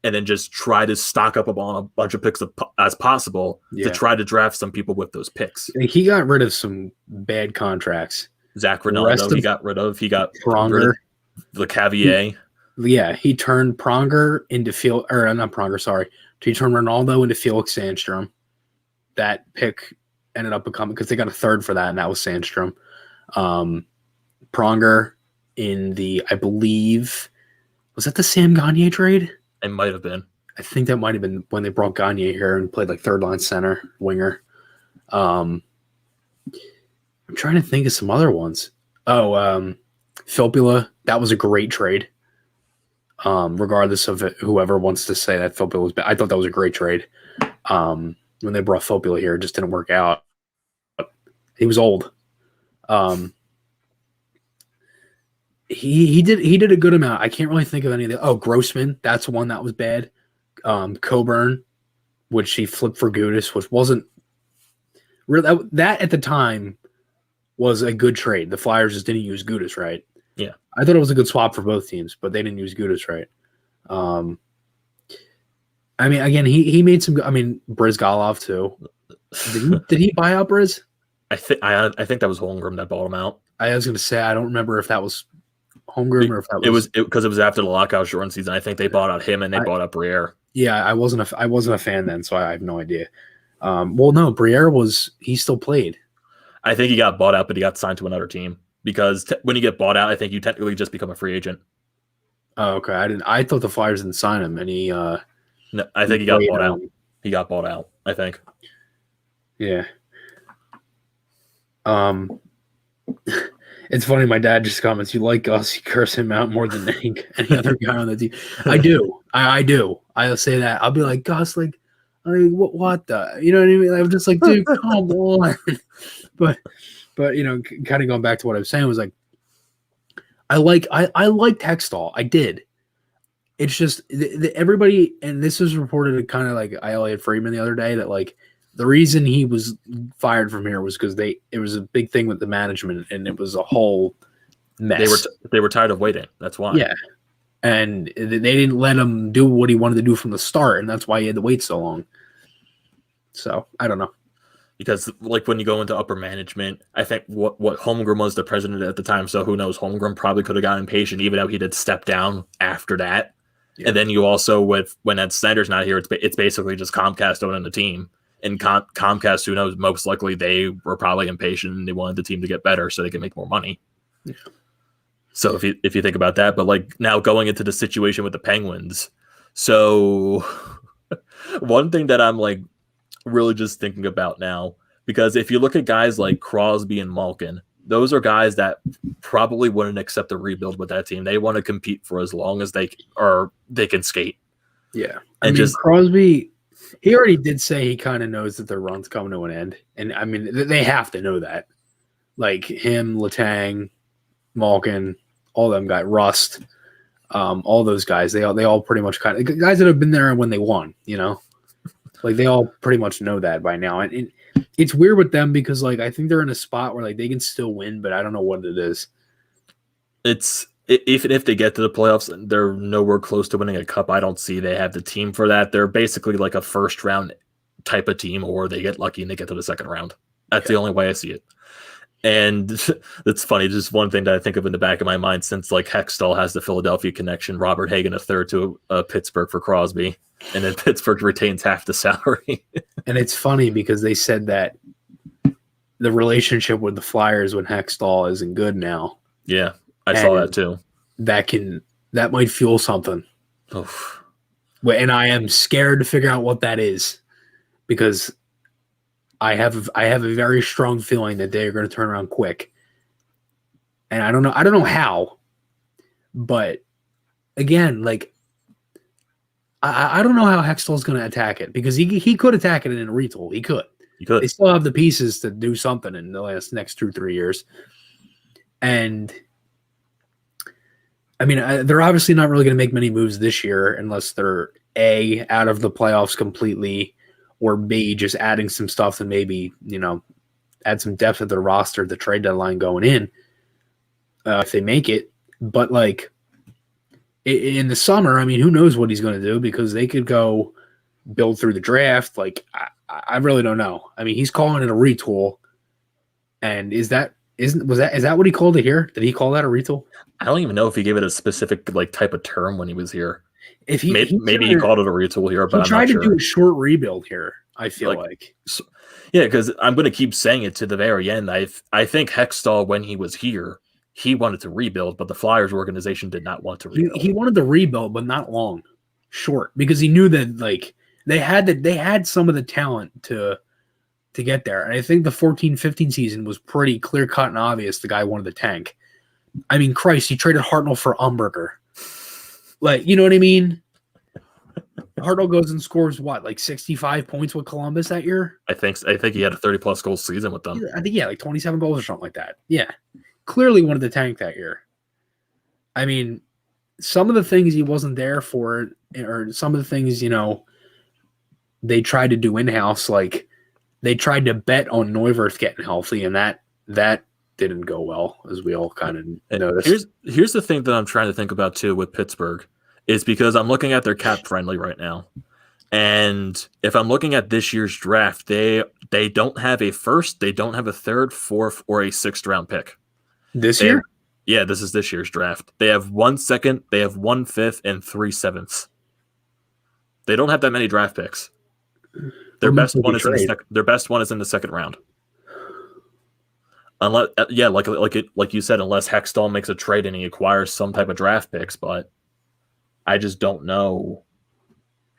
[SPEAKER 2] and then just try to stock up on a bunch of picks as possible to try to draft some people with those picks.
[SPEAKER 3] He got rid of some bad contracts.
[SPEAKER 2] Zach Ronaldo, he got rid of. He got
[SPEAKER 3] Pronger.
[SPEAKER 2] The Cavier.
[SPEAKER 3] He turned Pronger into not Pronger, sorry. He turned Ronaldo into Felix Sandstrom. That pick ended up becoming, because they got a third for that, and that was Sandstrom. Pronger in the, I believe, was that the Sam Gagner trade?
[SPEAKER 2] It might have been.
[SPEAKER 3] I think that might have been when they brought Gagner here and played third line center, winger. I'm trying to think of some other ones. Filppula, that was a great trade. Regardless of whoever wants to say that Filppula was bad, I thought that was a great trade. When they brought Filppula here, it just didn't work out. He was old. He did a good amount. I can't really think of any of the. Oh, Grossman, that's one that was bad. Coburn, which he flipped for Gudis, which wasn't really that at the time was a good trade. The Flyers just didn't use Gudis right.
[SPEAKER 2] Yeah,
[SPEAKER 3] I thought it was a good swap for both teams, but they didn't use Gudis right. I mean, again, he made some. I mean, Brizgalov too. Did he buy out Briz?
[SPEAKER 2] I think that was Holmgren that bought him out.
[SPEAKER 3] I was going to say I don't remember if that was Holmgren or if that was.
[SPEAKER 2] Because it was after the lockout shortened season. I think they bought out him and they bought out Briere.
[SPEAKER 3] Yeah, I wasn't a fan then, so I have no idea. Well, no, Briere he still played.
[SPEAKER 2] I think he got bought out, but he got signed to another team because when you get bought out, I think you technically just become a free agent.
[SPEAKER 3] Oh, okay. I thought the Flyers didn't sign him, and he.
[SPEAKER 2] No, I think he got bought out. He got bought out, I think.
[SPEAKER 3] Yeah. It's funny. My dad just comments, "You like Gus? You curse him out more than any other guy on the team." I do. I do. I'll say that. I'll be like, Gus, what the? You know what I mean? I'm just like, dude, come on. But kind of going back to what I was saying was I liked Hextall. I did. It's just everybody, and this was reported kind of like Elliot Friedman the other day that the reason he was fired from here was because it was a big thing with the management and it was a whole mess.
[SPEAKER 2] They were tired of waiting. That's why.
[SPEAKER 3] Yeah, and they didn't let him do what he wanted to do from the start, and that's why he had to wait so long. So I don't know.
[SPEAKER 2] Because when you go into upper management, I think what Holmgren was the president at the time, so who knows? Holmgren probably could have gotten impatient, even though he did step down after that. Yeah. And then you also when Ed Snyder's not here, it's basically just Comcast owning the team. And Comcast, who knows, most likely they were probably impatient and they wanted the team to get better so they could make more money. Yeah. So if you think about that, but now going into the situation with the Penguins, so one thing that I'm really just thinking about now, because if you look at guys like Crosby and Malkin, those are guys that probably wouldn't accept a rebuild with that team. They want to compete for as long as they can skate.
[SPEAKER 3] Yeah, I mean, Crosby. He already did say he kind of knows that their run's coming to an end. And, I mean, they have to know that. Him, Letang, Malkin, all them guys, Rust, all those guys, they all pretty much kind of – guys that have been there when they won, they all pretty much know that by now. And it's weird with them because, I think they're in a spot where, they can still win, but I don't know what it is.
[SPEAKER 2] Even if they get to the playoffs, they're nowhere close to winning a cup. I don't see they have the team for that. They're basically like a first round type of team, or they get lucky and they get to the second round. That's the only way I see it. And it's funny, just one thing that I think of in the back of my mind, since like Hextall has the Philadelphia connection, Robert Hagan a third to Pittsburgh for Crosby, and then Pittsburgh retains half the salary.
[SPEAKER 3] And it's funny because they said that the relationship with the Flyers when Hextall isn't good now.
[SPEAKER 2] Yeah, I saw that too.
[SPEAKER 3] That might fuel something.
[SPEAKER 2] Oof.
[SPEAKER 3] And I am scared to figure out what that is, because I have a very strong feeling that they're going to turn around quick. And I don't know how, but again, like I don't know how Hextall's going to attack it, because he could attack it in a retool. He could. They still have the pieces to do something in the next 2-3 years. And I mean, they're obviously not really going to make many moves this year unless they're A, out of the playoffs completely, or B, just adding some stuff to maybe, add some depth at the roster, the trade deadline going in, if they make it. But like in the summer, I mean, who knows what he's going to do, because they could go build through the draft. Like, I really don't know. I mean, he's calling it a retool. And is that what he called it here? Did he call that a retool?
[SPEAKER 2] I don't even know if he gave it a specific like type of term when he was here.
[SPEAKER 3] If
[SPEAKER 2] maybe he called it a retool here, but
[SPEAKER 3] he tried to do a short rebuild here, I feel like.
[SPEAKER 2] So, yeah, because I'm going to keep saying it to the very end. I think Hextall, when he was here, he wanted to rebuild, but the Flyers organization did not want to rebuild.
[SPEAKER 3] He wanted to rebuild, but not long, short, because he knew that like they had some of the talent to get there. And I think the 14-15 season was pretty clear cut and obvious. The guy wanted the tank. I mean, Christ, he traded Hartnell for Umberger. Like, you know what I mean? Hartnell goes and scores what, like 65 points with Columbus that year?
[SPEAKER 2] I think he had a 30-plus goal season with them.
[SPEAKER 3] I think, like 27 goals or something like that. Yeah. Clearly wanted the tank that year. I mean, some of the things he wasn't there for, or some of the things, they tried to do in-house, like they tried to bet on Neuwirth getting healthy, and that didn't go well, as we all kind of noticed.
[SPEAKER 2] Here's the thing that I'm trying to think about too with Pittsburgh, is because I'm looking at their cap friendly right now, and if I'm looking at this year's draft, they don't have a first, they don't have a third, fourth, or a sixth round pick.
[SPEAKER 3] This year?
[SPEAKER 2] Yeah, this is this year's draft. They have 1 second, they have 1 fifth, and 3 sevenths. They don't have that many draft picks. Their best one is in the second round. Unless, like you said, unless Hextall makes a trade and he acquires some type of draft picks, but I just don't know,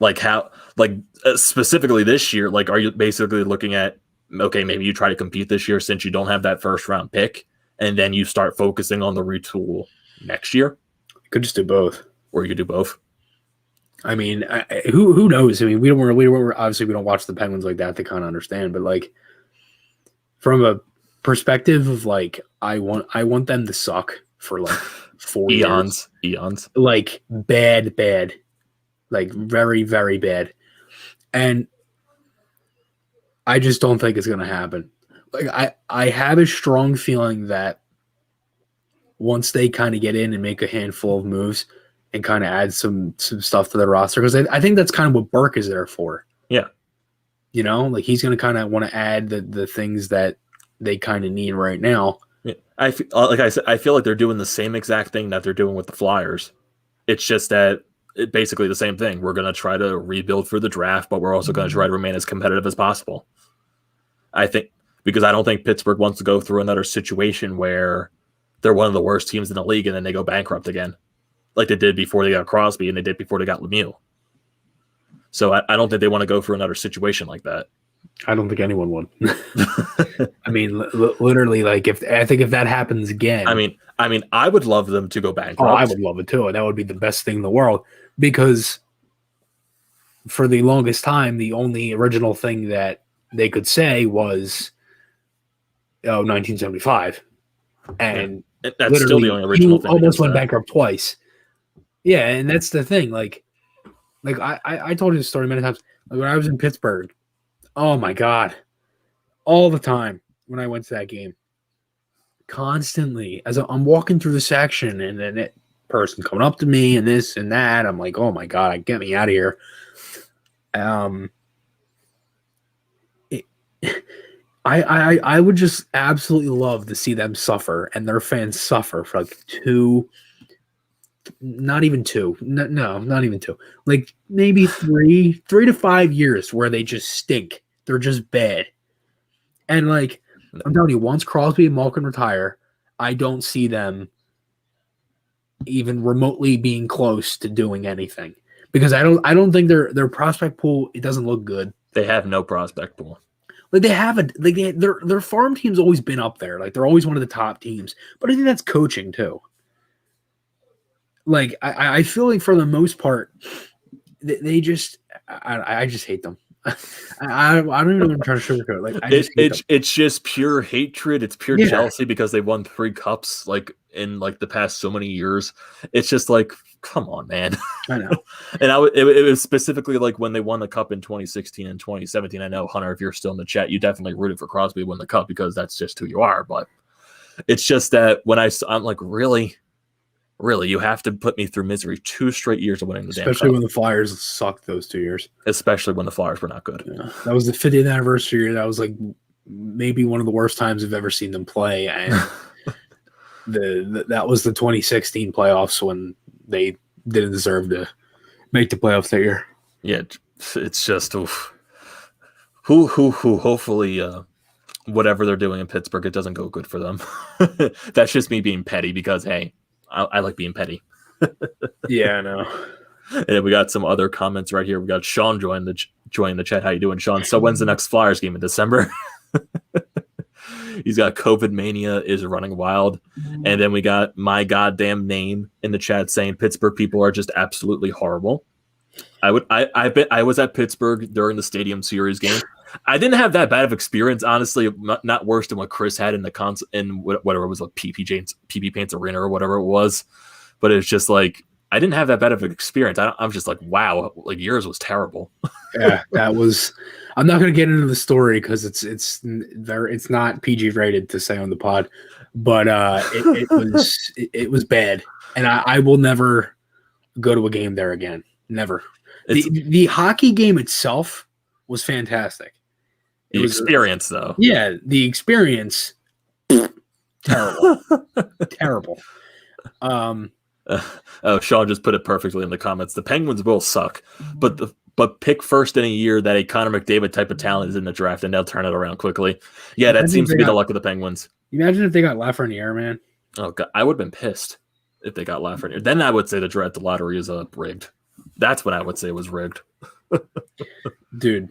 [SPEAKER 2] like how, like specifically this year, like are you basically looking at, okay, maybe you try to compete this year since you don't have that first round pick, and then you start focusing on the retool next year?
[SPEAKER 3] You could just do both,
[SPEAKER 2] or you could do both.
[SPEAKER 3] I mean, who knows? I mean, we don't watch the Penguins like that to kind of understand, but like from a perspective of like, I want them to suck for like 4
[SPEAKER 2] eons,
[SPEAKER 3] like bad, like very, very bad, and I just don't think it's gonna happen. Like I have a strong feeling that once they kind of get in and make a handful of moves and kind of add some stuff to the roster, because I think that's kind of what Burke is there for.
[SPEAKER 2] Yeah.
[SPEAKER 3] Like he's going to kind of want to add the things that they kind of need right now.
[SPEAKER 2] Yeah. I feel like they're doing the same exact thing that they're doing with the Flyers. It's just that basically the same thing. We're going to try to rebuild for the draft, but we're also going to try to remain as competitive as possible. I think, because I don't think Pittsburgh wants to go through another situation where they're one of the worst teams in the league and then they go bankrupt again, like they did before they got Crosby and they did before they got Lemieux. So I don't think they want to go through another situation like that.
[SPEAKER 3] I don't think anyone would. I mean, literally, like if that happens again,
[SPEAKER 2] I mean, I would love them to go bankrupt.
[SPEAKER 3] Oh, I would love it too, and that would be the best thing in the world, because for the longest time, the only original thing that they could say was, 1975, and
[SPEAKER 2] that's still the only original thing.
[SPEAKER 3] Almost went bankrupt twice. Yeah, and that's the thing. Like I told you the story many times. Like when I was in Pittsburgh, oh my God, all the time when I went to that game, constantly as I'm walking through the section, and then it person coming up to me and this and that. I'm like, oh my god, get me out of here. I would just absolutely love to see them suffer and their fans suffer for like not even two, not even two, like maybe 3 to 5 years where they just stink. They're just bad. And like, I'm telling you, once Crosby and Malkin retire, I don't see them even remotely being close to doing anything, because I don't think their prospect pool, it doesn't look good.
[SPEAKER 2] They have no prospect pool.
[SPEAKER 3] Like their farm team's always been up there. Like they're always one of the top teams. But I think that's coaching too. Like I feel like for the most part, they just I just hate them. I don't even know what I'm trying to sugarcoat. Like
[SPEAKER 2] it's just pure hatred. It's pure jealousy because they won 3 cups like in like the past so many years. It's just like, come on, man.
[SPEAKER 3] I know.
[SPEAKER 2] And it was specifically like when they won the cup in 2016 and 2017. I know, Hunter, if you're still in the chat, you definitely rooted for Crosby to win the cup because that's just who you are. But it's just that when I'm like, really, you have to put me through misery 2 straight years of winning the damn cup.
[SPEAKER 3] Especially when the Flyers sucked those 2 years.
[SPEAKER 2] Especially when the Flyers were not good.
[SPEAKER 3] Yeah. That was the 50th anniversary year. That was like maybe one of the worst times I've ever seen them play. And that was the 2016 playoffs when they didn't deserve to make the playoffs that year.
[SPEAKER 2] Yeah, it's just oof. Who hopefully whatever they're doing in Pittsburgh, it doesn't go good for them. That's just me being petty because hey, I like being petty.
[SPEAKER 3] Yeah, I know.
[SPEAKER 2] And then we got some other comments right here. We got Sean join the chat. How you doing, Sean? So when's the next Flyers game in December? He's got COVID mania is running wild. And then we got my goddamn name in the chat saying Pittsburgh people are just absolutely horrible. I was at Pittsburgh during the Stadium Series game. I didn't have that bad of experience, honestly, not worse than what Chris had in the in whatever it was, like PP Paints Arena or whatever it was. But it's just like I didn't have that bad of an experience. I'm just like, wow, like yours was terrible.
[SPEAKER 3] Yeah, that was. I'm not going to get into the story because it's not PG rated to say on the pod, but it was bad, and I will never go to a game there again. Never. The hockey game itself was fantastic.
[SPEAKER 2] The experience, though.
[SPEAKER 3] Yeah, the experience. Terrible. Terrible.
[SPEAKER 2] Sean just put it perfectly in the comments. The Penguins will suck, but pick first in a year that a Connor McDavid type of talent is in the draft, and they'll turn it around quickly. Yeah, that seems to be the luck of the Penguins.
[SPEAKER 3] Imagine if they got Lafreniere, man.
[SPEAKER 2] Oh God, I would have been pissed if they got Lafreniere. Then I would say the lottery is rigged. That's when I would say it was rigged.
[SPEAKER 3] Dude,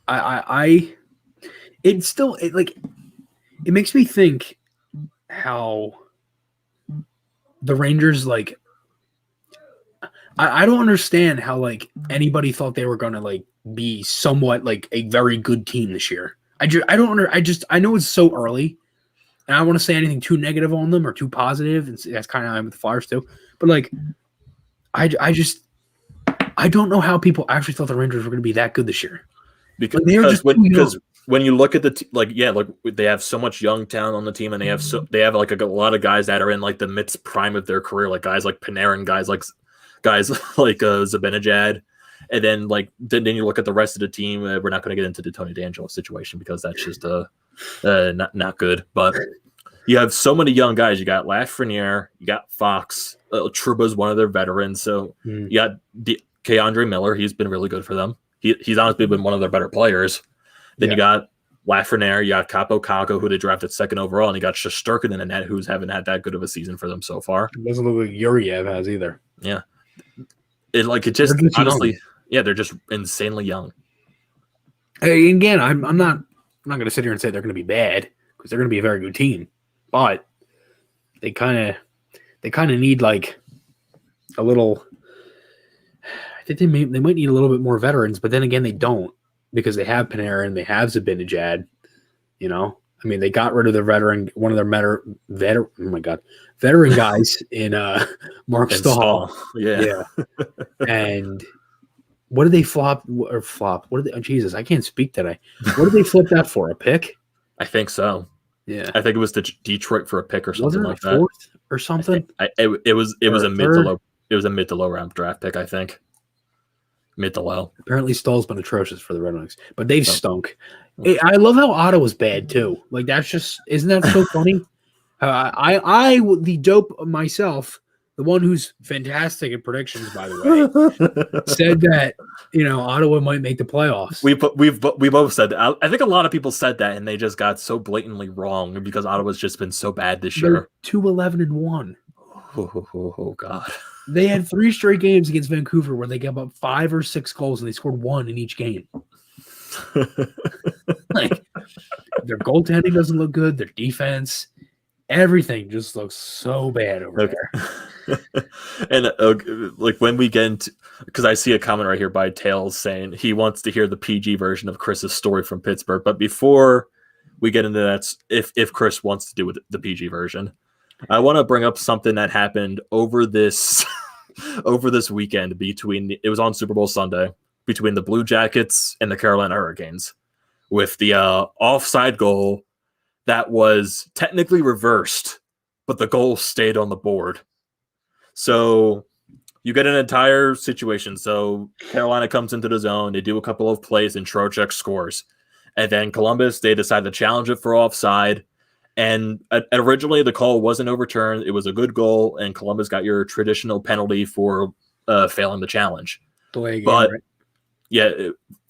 [SPEAKER 3] it makes me think how the Rangers, like, I don't understand how like anybody thought they were gonna like be somewhat like a very good team this year. I know it's so early, and I don't want to say anything too negative on them or too positive, and that's kind of how I'm with the Flyers too. But like, I don't know how people actually thought the Rangers were going to be that good this year.
[SPEAKER 2] Because when you look at they have so much young talent on the team, and they have like a lot of guys that are in like the mid prime of their career, like guys like Panarin, guys like Zibanejad, and then you look at the rest of the team. We're not going to get into the Tony DeAngelo situation because that's just not good. But you have so many young guys. You got Lafreniere, you got Fox, Trouba's one of their veterans. So you got Keandre Miller. He's been really good for them. He's honestly been one of their better players. Then you got Lafreniere, you got Capo Caco, who they drafted 2nd overall, and you got Shesterkin in the net, who's haven't had that good of a season for them so far.
[SPEAKER 3] It doesn't look like Yuriev has either.
[SPEAKER 2] Yeah. Honestly, they're just insanely young.
[SPEAKER 3] Hey, again, I'm not going to sit here and say they're going to be bad because they're going to be a very good team, but they kind of need like a little. I think they might need a little bit more veterans, but then again, they don't because they have Panarin, they have Zibanejad. You know, I mean, they got rid of their veteran guys in Mark Stahl.
[SPEAKER 2] Yeah.
[SPEAKER 3] And what did they flop? What did they? Oh, Jesus, I can't speak today. What did they flip that for? A pick?
[SPEAKER 2] I think so.
[SPEAKER 3] Yeah.
[SPEAKER 2] I think it was to Detroit for a pick or something
[SPEAKER 3] Wasn't it
[SPEAKER 2] like
[SPEAKER 3] a
[SPEAKER 2] that.
[SPEAKER 3] fourth or something?
[SPEAKER 2] It was
[SPEAKER 3] Or
[SPEAKER 2] a
[SPEAKER 3] a
[SPEAKER 2] mid to
[SPEAKER 3] third?
[SPEAKER 2] low. It was a mid to low round draft pick, I think. Mid to low.
[SPEAKER 3] Apparently, Stahl's been atrocious for the Red Wings, but they've
[SPEAKER 2] Oh.
[SPEAKER 3] stunk. I love how Ottawa's bad too. Like that's just isn't that so funny? I the dope myself, the one who's fantastic at predictions, by the way, said that Ottawa might make the playoffs.
[SPEAKER 2] We both said that. I think a lot of people said that, and they just got so blatantly wrong because Ottawa's just been so bad this year.
[SPEAKER 3] 2-11-1.
[SPEAKER 2] Oh God.
[SPEAKER 3] They had 3 straight games against Vancouver where they gave up 5 or 6 goals and they scored 1 in each game. Like their goaltending doesn't look good. Their defense, everything just looks so bad over there.
[SPEAKER 2] And like when we get into, because I see a comment right here by Tails saying he wants to hear the PG version of Chris's story from Pittsburgh. But before we get into that, if Chris wants to do with the PG version, I want to bring up something that happened over this weekend it was on Super Bowl Sunday between the Blue Jackets and the Carolina Hurricanes with the offside goal that was technically reversed, but the goal stayed on the board. So you get an entire situation. So Carolina comes into the zone, they do a couple of plays, and Trocheck scores. And then Columbus, they decide to challenge it for offside. And originally the call wasn't overturned. It was a good goal, and Columbus got your traditional penalty for failing the challenge.
[SPEAKER 3] Delay game, right?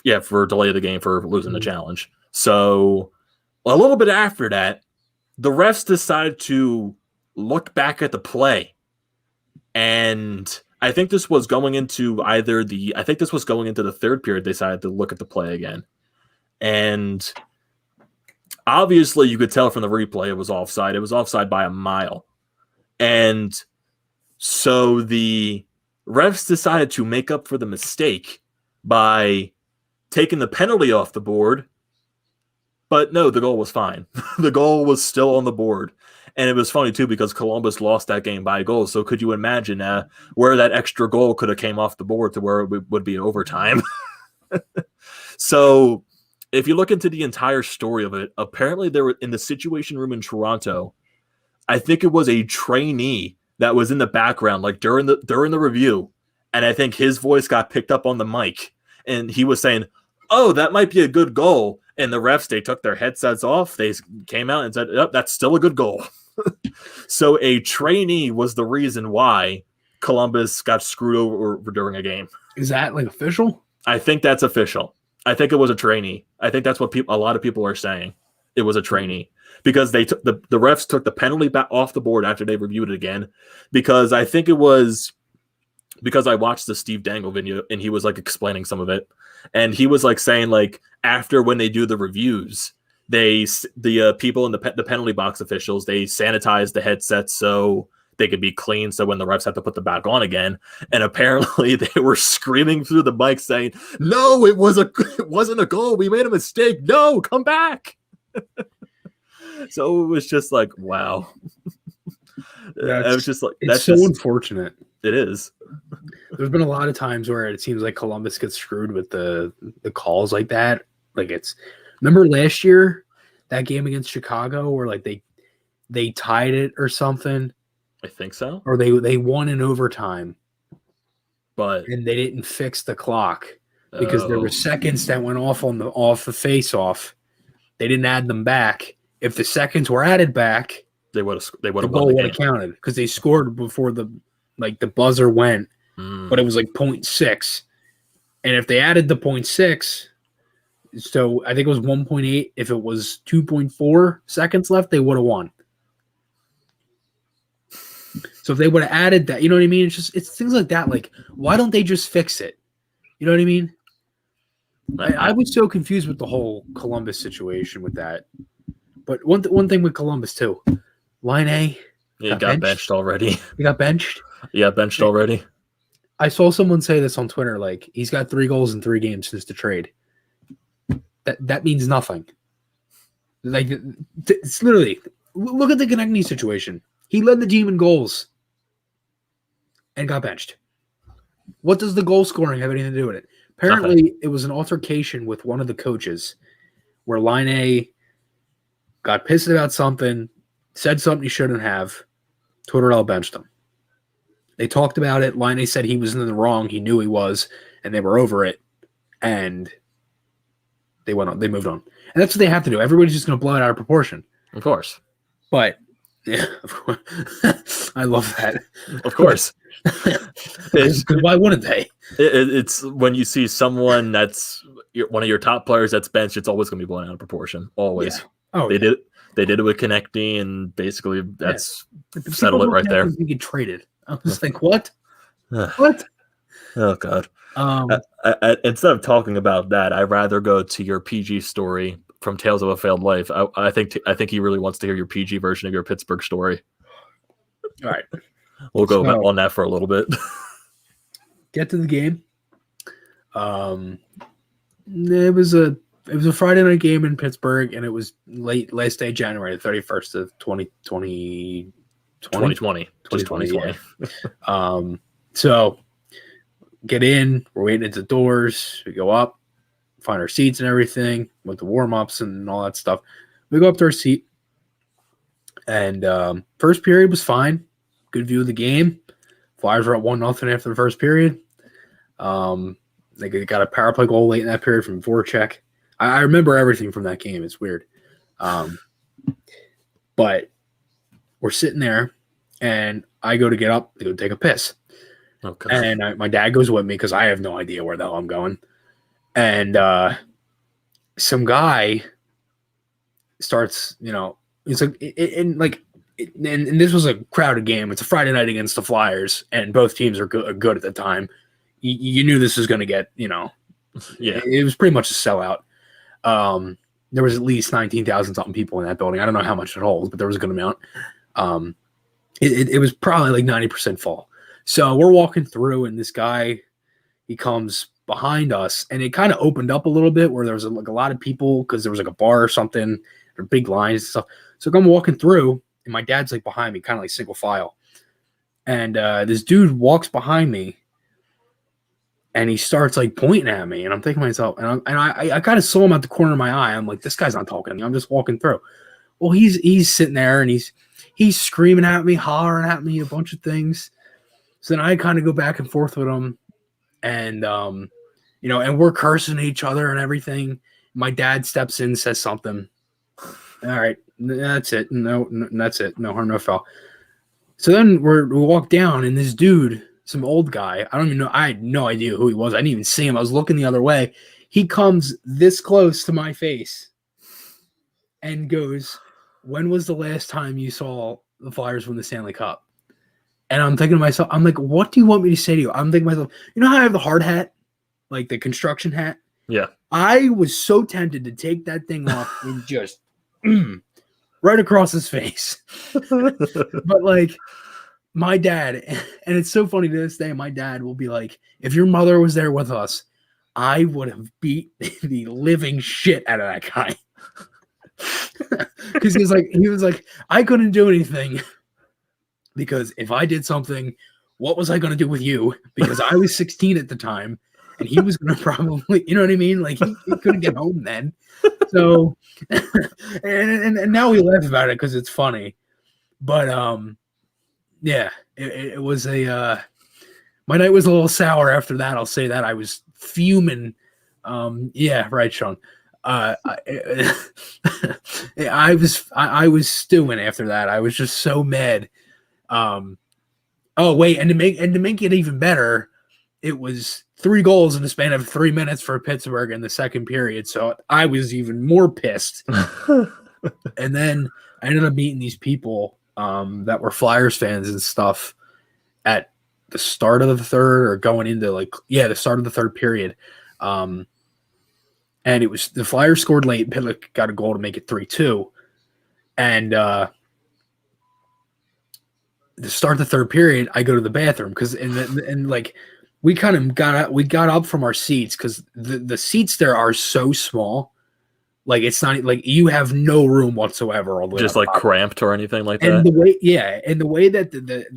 [SPEAKER 2] Yeah, for delay of the game for losing the challenge. So a little bit after that, the refs decided to look back at the play. And I think this was going into the third period. They decided to look at the play again. And obviously, you could tell from the replay it was offside. It was offside by a mile. And so the refs decided to make up for the mistake by taking the penalty off the board. But no, the goal was fine. The goal was still on the board. And it was funny, too, because Columbus lost that game by a goal. So could you imagine where that extra goal could have came off the board to where it would be overtime? So if you look into the entire story of it, apparently there were in the Situation Room in Toronto, I think it was a trainee that was in the background, like during the review, and I think his voice got picked up on the mic, and he was saying, "Oh, that might be a good goal." And the refs, they took their headsets off, they came out and said, "Yep, that's still a good goal." So a trainee was the reason why Columbus got screwed over during a game.
[SPEAKER 3] Is that like official?
[SPEAKER 2] I think that's official. I think it was a trainee. I think that's what a lot of people are saying. It was a trainee because they took the refs took the penalty back off the board after they reviewed it again. Because I think it was because I watched the Steve Dangle video and he was like explaining some of it, and he was like saying like after when they do the reviews, the people in the penalty box officials, they sanitize the headsets so they could be clean, so when the refs have to put them back on again. And apparently they were screaming through the mic saying, "No, it wasn't a goal. We made a mistake. No, come back." So it was just like, wow. It was just like
[SPEAKER 3] it's so unfortunate.
[SPEAKER 2] It is.
[SPEAKER 3] There's been a lot of times where it seems like Columbus gets screwed with the calls like that. Like remember last year that game against Chicago where like they tied it or something.
[SPEAKER 2] I think so.
[SPEAKER 3] Or they won in overtime,
[SPEAKER 2] and
[SPEAKER 3] they didn't fix the clock because there were seconds that went off the face-off. They didn't add them back. If the seconds were added back,
[SPEAKER 2] they would have
[SPEAKER 3] the goal would have counted because they scored before the buzzer went, but it was like 0.6. And if they added the 0.6, so I think it was 1.8. If it was 2.4 seconds left, they would have won. So if they would have added that, you know what I mean? It's things like that. Like, why don't they just fix it? You know what I mean? I was so confused with the whole Columbus situation with that. But one thing with Columbus too, Line A,
[SPEAKER 2] got benched already.
[SPEAKER 3] He got benched.
[SPEAKER 2] Yeah, benched already.
[SPEAKER 3] I saw someone say this on Twitter. Like he's got 3 goals in 3 games since the trade. That means nothing. Like it's literally look at the Konechny situation. He led the team in goals and got benched. What does the goal scoring have anything to do with it? Apparently, It was an altercation with one of the coaches where Line A got pissed about something, said something he shouldn't have. Tortorella benched him. They talked about it. Laine said he was in the wrong. He knew he was, and they were over it. And they went on. They moved on. And that's what they have to do. Everybody's just going to blow it out of proportion.
[SPEAKER 2] Of course.
[SPEAKER 3] But, yeah, of course. I love that.
[SPEAKER 2] Of course.
[SPEAKER 3] Why wouldn't they?
[SPEAKER 2] It's when you see someone that's one of your top players that's benched, it's always going to be blown out of proportion. Always.
[SPEAKER 3] Yeah. Oh,
[SPEAKER 2] they did it with Konechny, and basically that's settled it right there.
[SPEAKER 3] You get traded. I was like, what? What?
[SPEAKER 2] Oh God. Instead of talking about that, I'd rather go to your PG story from Tales of a Failed Life. I think he really wants to hear your PG version of your Pittsburgh story.
[SPEAKER 3] All right.
[SPEAKER 2] We'll go on that for a little bit.
[SPEAKER 3] Get to the game. It was a Friday night game in Pittsburgh, and it was last day of January, the 31st of 2020.
[SPEAKER 2] 2020.
[SPEAKER 3] Yeah. So get in, we're waiting at the doors, we go up, find our seats and everything, went to warm-ups and all that stuff. We go up to our seat, and first period was fine. Good view of the game. Flyers were up 1-0 after the first period. They got a power play goal late in that period from Voracek. I remember everything from that game. It's weird. But we're sitting there, and I go to get up to go take a piss.
[SPEAKER 2] Okay.
[SPEAKER 3] And my dad goes with me because I have no idea where the hell I'm going. And some guy starts, it's like, and this was a crowded game. It's a Friday night against the Flyers, and both teams are good at the time. You knew this was going to get, yeah. It was pretty much a sellout. There was at least 19,000 something people in that building. I don't know how much it holds, but there was a good amount. It was probably like 90% full. So we're walking through, and this guy, he comes behind us, and it kind of opened up a little bit where there was like a lot of people because there was like a bar or something, or big lines and stuff. So I'm walking through, and my dad's like behind me, kind of like single file. And this dude walks behind me, and he starts like pointing at me, and I'm thinking to myself, and I kind of saw him at the corner of my eye. I'm like, this guy's not talking to me. I'm just walking through. Well, he's sitting there, and he's screaming at me, hollering at me, a bunch of things. So then I kind of go back and forth with him, and and we're cursing at each other and everything. My dad steps in, says something. All right, that's it. No, that's it. No harm, no foul. So then we walk down, and this dude, some old guy, I don't even know. I had no idea who he was. I didn't even see him. I was looking the other way. He comes this close to my face and goes, "When was the last time you saw the Flyers win the Stanley Cup?" And I'm thinking to myself, I'm like, what do you want me to say to you? I'm thinking to myself, you know how I have the hard hat, like the construction hat?
[SPEAKER 2] Yeah.
[SPEAKER 3] I was so tempted to take that thing off and just right across his face. But like my dad, and it's so funny to this day, my dad will be like, if your mother was there with us, I would have beat the living shit out of that guy. Because he was like, I couldn't do anything. Because if I did something, what was I going to do with you? Because I was 16 at the time, and he was going to probably, you know what I mean? Like, he couldn't get home then. So, and now we laugh about it because it's funny. But, yeah, it was my night was a little sour after that. I'll say that. I was fuming. Yeah, right, Sean. I was stewing after that. I was just so mad. Oh wait, and to make it even better, it was 3 goals in the span of 3 minutes for Pittsburgh in the second period. So I was even more pissed. And then I ended up meeting these people that were Flyers fans and stuff at the start of the third, or going into the start of the third period. And it was the Flyers scored late. Pitlick got a goal to make it 3-2. And the start of the third period, I go to the bathroom because we kind of got up from our seats because the seats there are so small. Like, it's not like you have no room whatsoever. All the way
[SPEAKER 2] just like cramped or anything like
[SPEAKER 3] and
[SPEAKER 2] that.
[SPEAKER 3] The way that the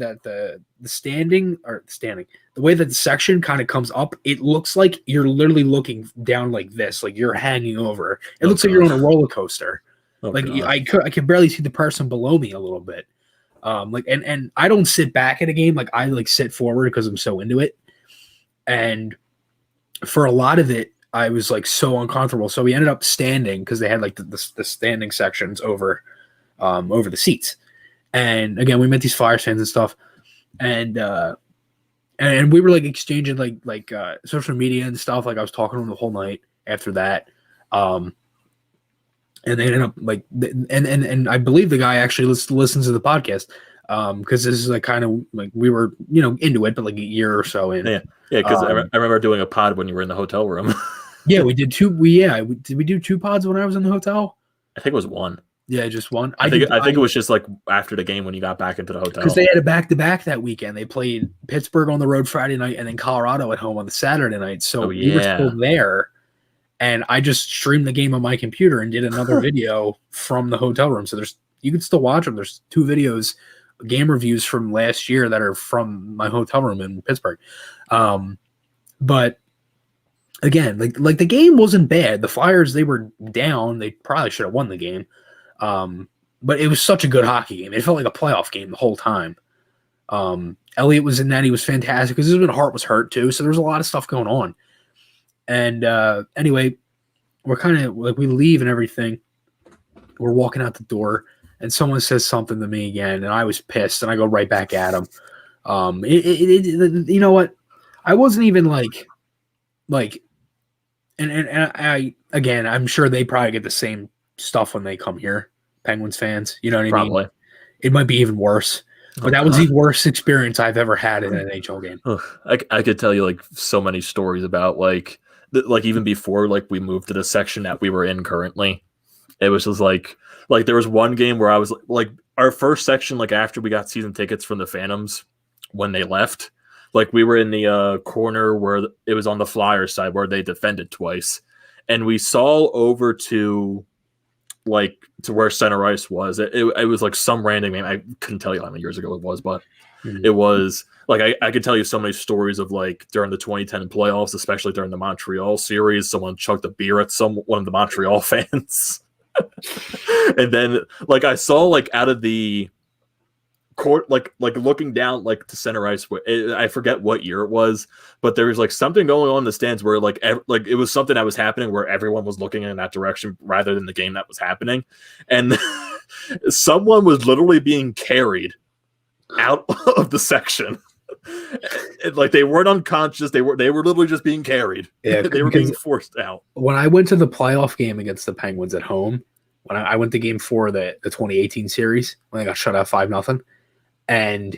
[SPEAKER 3] way that the section kind of comes up, it looks like you're literally looking down like this, like you're hanging over. It looks like you're on a roller coaster.
[SPEAKER 2] Oh,
[SPEAKER 3] Like
[SPEAKER 2] God.
[SPEAKER 3] I could barely see the person below me a little bit. And I don't sit back at a game. Like I like sit forward because I'm so into it. And for a lot of it, I was like so uncomfortable. So we ended up standing because they had like the standing sections over the seats. And again, we met these Flyers fans and stuff. And we were like exchanging like social media and stuff. Like I was talking to them the whole night after that. And they ended up like, and I believe the guy actually listens to the podcast. Because this is like kind of like we were, into it, but like a year or so in.
[SPEAKER 2] Yeah. Yeah. Because I remember doing a pod when you were in the hotel room.
[SPEAKER 3] Yeah, we did two. Did we do 2 pods when I was in the hotel?
[SPEAKER 2] I think it was one.
[SPEAKER 3] Yeah, just one.
[SPEAKER 2] I think it was just like after the game when you got back into the hotel.
[SPEAKER 3] Because they had a back-to-back that weekend. They played Pittsburgh on the road Friday night and then Colorado at home on the Saturday night. So we were still there. And I just streamed the game on my computer and did another video from the hotel room. So you can still watch them. There's 2 videos, game reviews from last year that are from my hotel room in Pittsburgh. But again, like the game wasn't bad. The Flyers, they were down. They probably should have won the game. But it was such a good hockey game. It felt like a playoff game the whole time. Elliott was in that. He was fantastic because his Hart was hurt too. So there was a lot of stuff going on. And anyway, we're kind of like we leave and everything. We're walking out the door and someone says something to me again. And I was pissed and I go right back at him. You know what? I wasn't even like, and I, again, I'm sure they probably get the same stuff when they come here, Penguins fans. You know what I mean? Probably. It might be even worse. But that was the worst experience I've ever had in an NHL game.
[SPEAKER 2] I could tell you like so many stories about like even before like we moved to the section that we were in currently. It was just like there was one game where I was like our first section, like after we got season tickets from the Phantoms when they left, like we were in the corner where it was on the Flyers side where they defended twice. And we saw over to where center ice was. It was like some random game. I couldn't tell you how many years ago it was, but it was like I could tell you so many stories of like during the 2010 playoffs, especially during the Montreal series, someone chucked a beer at one of the Montreal fans. And then like I saw like out of the court, like looking down like to center ice. I forget what year it was, but there was like something going on in the stands where like it was something that was happening where everyone was looking in that direction rather than the game that was happening, and someone was literally being carried out of the section. Like they weren't unconscious; they were literally just being carried.
[SPEAKER 3] Yeah,
[SPEAKER 2] they were being forced out.
[SPEAKER 3] When I went to the playoff game against the Penguins at home, when I went to Game 4 of the 2018 series when they got shut out 5-0. And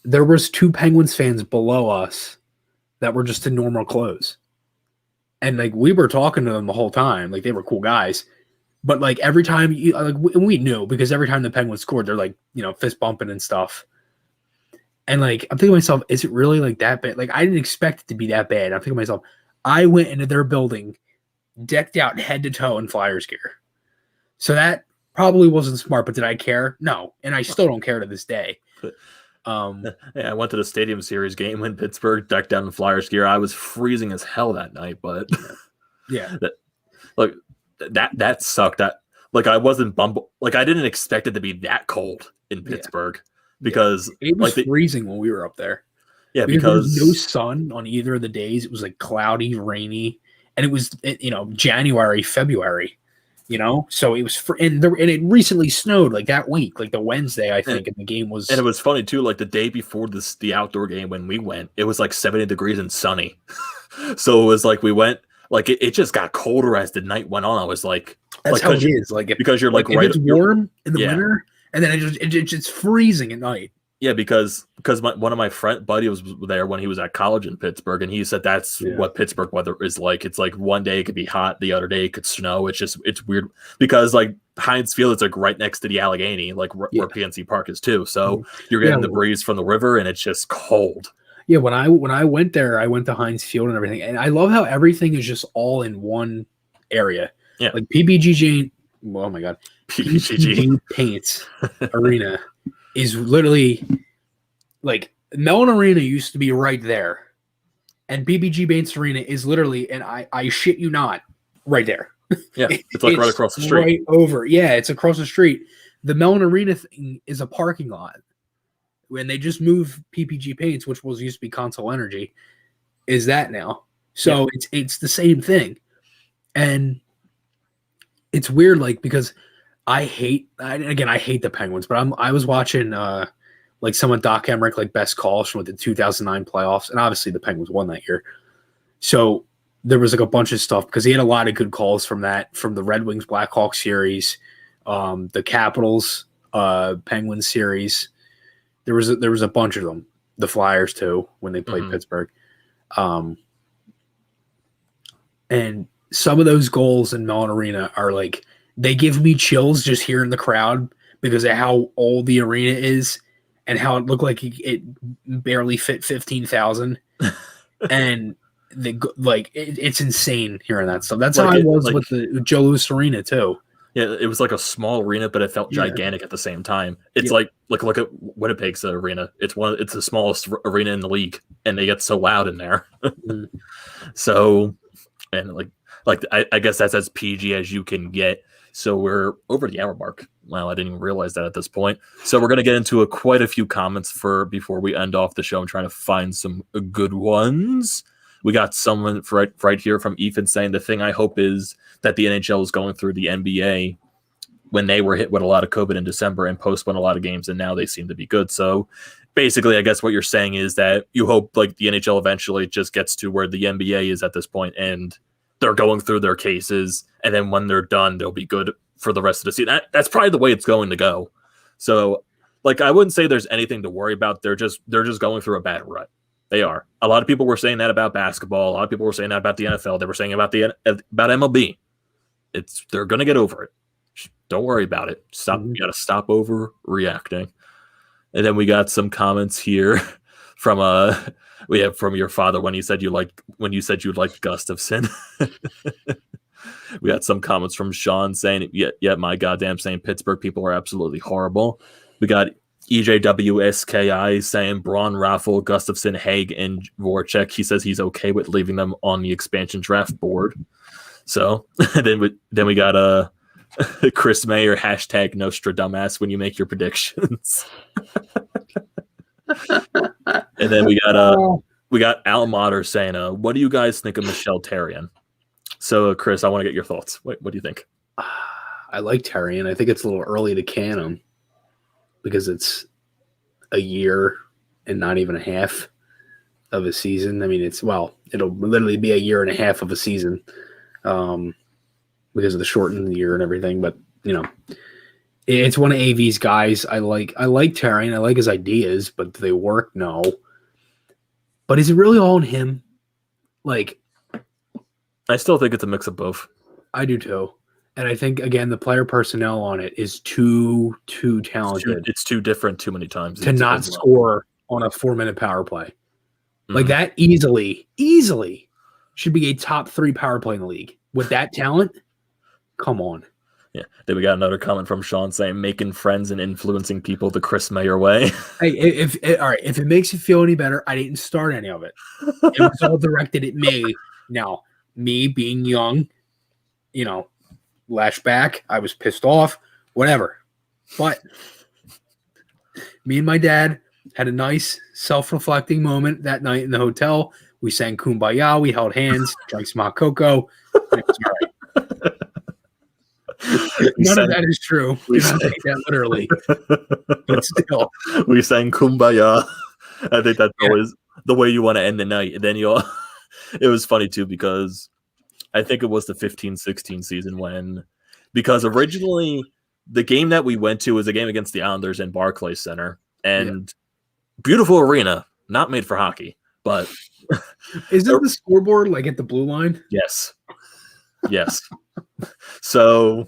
[SPEAKER 3] there was 2 Penguins fans below us that were just in normal clothes. And like we were talking to them the whole time. Like they were cool guys. But like every time we knew because every time the Penguins scored, they're like, fist bumping and stuff. And like I'm thinking to myself, is it really like that bad? Like I didn't expect it to be that bad. I'm thinking to myself, I went into their building decked out head to toe in Flyers gear. So that probably wasn't smart, but did I care? No, and I still don't care to this day.
[SPEAKER 2] Yeah, I went to the Stadium Series game in Pittsburgh, decked down in Flyers gear. I was freezing as hell that night, but
[SPEAKER 3] yeah,
[SPEAKER 2] that sucked. That like I wasn't bumble. Like I didn't expect it to be that cold in Pittsburgh because
[SPEAKER 3] it was freezing when we were up there.
[SPEAKER 2] Yeah, because
[SPEAKER 3] there was no sun on either of the days. It was like cloudy, rainy, and it was January, February. So it was and it recently snowed like that week, like the Wednesday, I think, and the game was.
[SPEAKER 2] And it was funny too, like the day before the outdoor game when we went, it was like 70 degrees and sunny. So it was like we went, like it just got colder as the night went on. I was like,
[SPEAKER 3] that's how it is. Like
[SPEAKER 2] because you're like
[SPEAKER 3] if
[SPEAKER 2] right,
[SPEAKER 3] it's warm in the winter, and then it's just freezing at night.
[SPEAKER 2] Yeah, because one of my buddy was there when he was at college in Pittsburgh, and he said that's what Pittsburgh weather is like. It's like one day it could be hot, the other day it could snow. It's weird because like Heinz Field, it's like right next to the Allegheny, like where PNC Park is too. So you're getting the breeze from the river, and it's just cold.
[SPEAKER 3] Yeah, when I went there, I went to Heinz Field and everything, and I love how everything is just all in one area.
[SPEAKER 2] Yeah,
[SPEAKER 3] like PBGG. Oh my god,
[SPEAKER 2] PBGG
[SPEAKER 3] Paints Arena. Is literally like Mellon Arena used to be right there, and BBG Bates Arena is literally, and I shit you not, right there.
[SPEAKER 2] Yeah, it's like right across the street.
[SPEAKER 3] Right over. Yeah, it's across the street. The Mellon Arena thing is a parking lot. When they just moved PPG Paints, which was used to be Console Energy, is that now. So it's the same thing. And it's weird, like, because I hate the Penguins, but I was watching like some of Doc Emmerich, like best calls from the 2009 playoffs, and obviously the Penguins won that year. So there was like a bunch of stuff because he had a lot of good calls from the Red Wings Blackhawks series, the Capitals Penguins series. There was a bunch of them. The Flyers too when they played Pittsburgh, and some of those goals in Mellon Arena are like they give me chills just hearing the crowd because of how old the arena is and how it looked like it barely fit 15,000, and it's insane hearing that stuff. That's like how I was with the Joe Louis Arena too.
[SPEAKER 2] Yeah, it was like a small arena, but it felt gigantic at the same time. It's like look at Winnipeg's arena. It's the smallest arena in the league, and they get so loud in there. So, and I guess that's as PG as you can get. So we're over the hour mark. Wow, I didn't even realize that at this point. So we're gonna get into quite a few comments before we end off the show. I'm trying to find some good ones. We got someone right here from Ethan saying the thing I hope is that the NHL is going through the NBA when they were hit with a lot of COVID in December and postponed a lot of games, and now they seem to be good. So basically, I guess what you're saying is that you hope like the NHL eventually just gets to where the NBA is at this point, and they're going through their cases, and then when they're done, they'll be good for the rest of the season. That's probably the way it's going to go. So, like, I wouldn't say there's anything to worry about. They're just going through a bad rut. They are. A lot of people were saying that about basketball. A lot of people were saying that about the NFL. They were saying about MLB. They're going to get over it. Don't worry about it. Stop. You got to stop overreacting. And then we got some comments here from from your father when you said you liked Gustafsson. We got some comments from Sean saying, yeah, my goddamn saying Pittsburgh people are absolutely horrible. We got EJWSKI saying Braun, Raffle, Gustafsson, Haig, and Voracek. He says he's okay with leaving them on the expansion draft board. So then we got Chris Mayer hashtag Nostradamus when you make your predictions. And then we got Al Motter saying, what do you guys think of Michel Therrien? So Chris, I want to get your thoughts. What do you think?
[SPEAKER 3] I like Therrien. I think it's a little early to can him because it's a year and not even a half of a season. I mean, it'll literally be a year and a half of a season because of the shortened year and everything. But, it's one of AV's guys. I like Therrien. I like his ideas, but do they work? No. But is it really all on him? Like,
[SPEAKER 2] I still think it's a mix of both.
[SPEAKER 3] I do too. And I think, again, the player personnel on it is too talented.
[SPEAKER 2] It's too different too many times.
[SPEAKER 3] To not score on a 4-minute power play. Like that easily should be a top 3 power play in the league. With that talent, come on.
[SPEAKER 2] Yeah. Then we got another comment from Sean saying making friends and influencing people the Chris Mayer way.
[SPEAKER 3] Hey, if it makes you feel any better, I didn't start any of it. It was all directed at me. Now, me being young, lash back, I was pissed off, whatever. But me and my dad had a nice self-reflecting moment that night in the hotel. We sang Kumbaya, we held hands, drank some hot cocoa, and it was all right. None of that is true. Do not take that literally. But still.
[SPEAKER 2] We sang Kumbaya. I think that's always the way you want to end the night. And then it was funny too because I think it was the 15-16 season because originally the game that we went to was a game against the Islanders in Barclays Center, and beautiful arena, not made for hockey, but
[SPEAKER 3] isn't the scoreboard like at the blue line?
[SPEAKER 2] Yes. So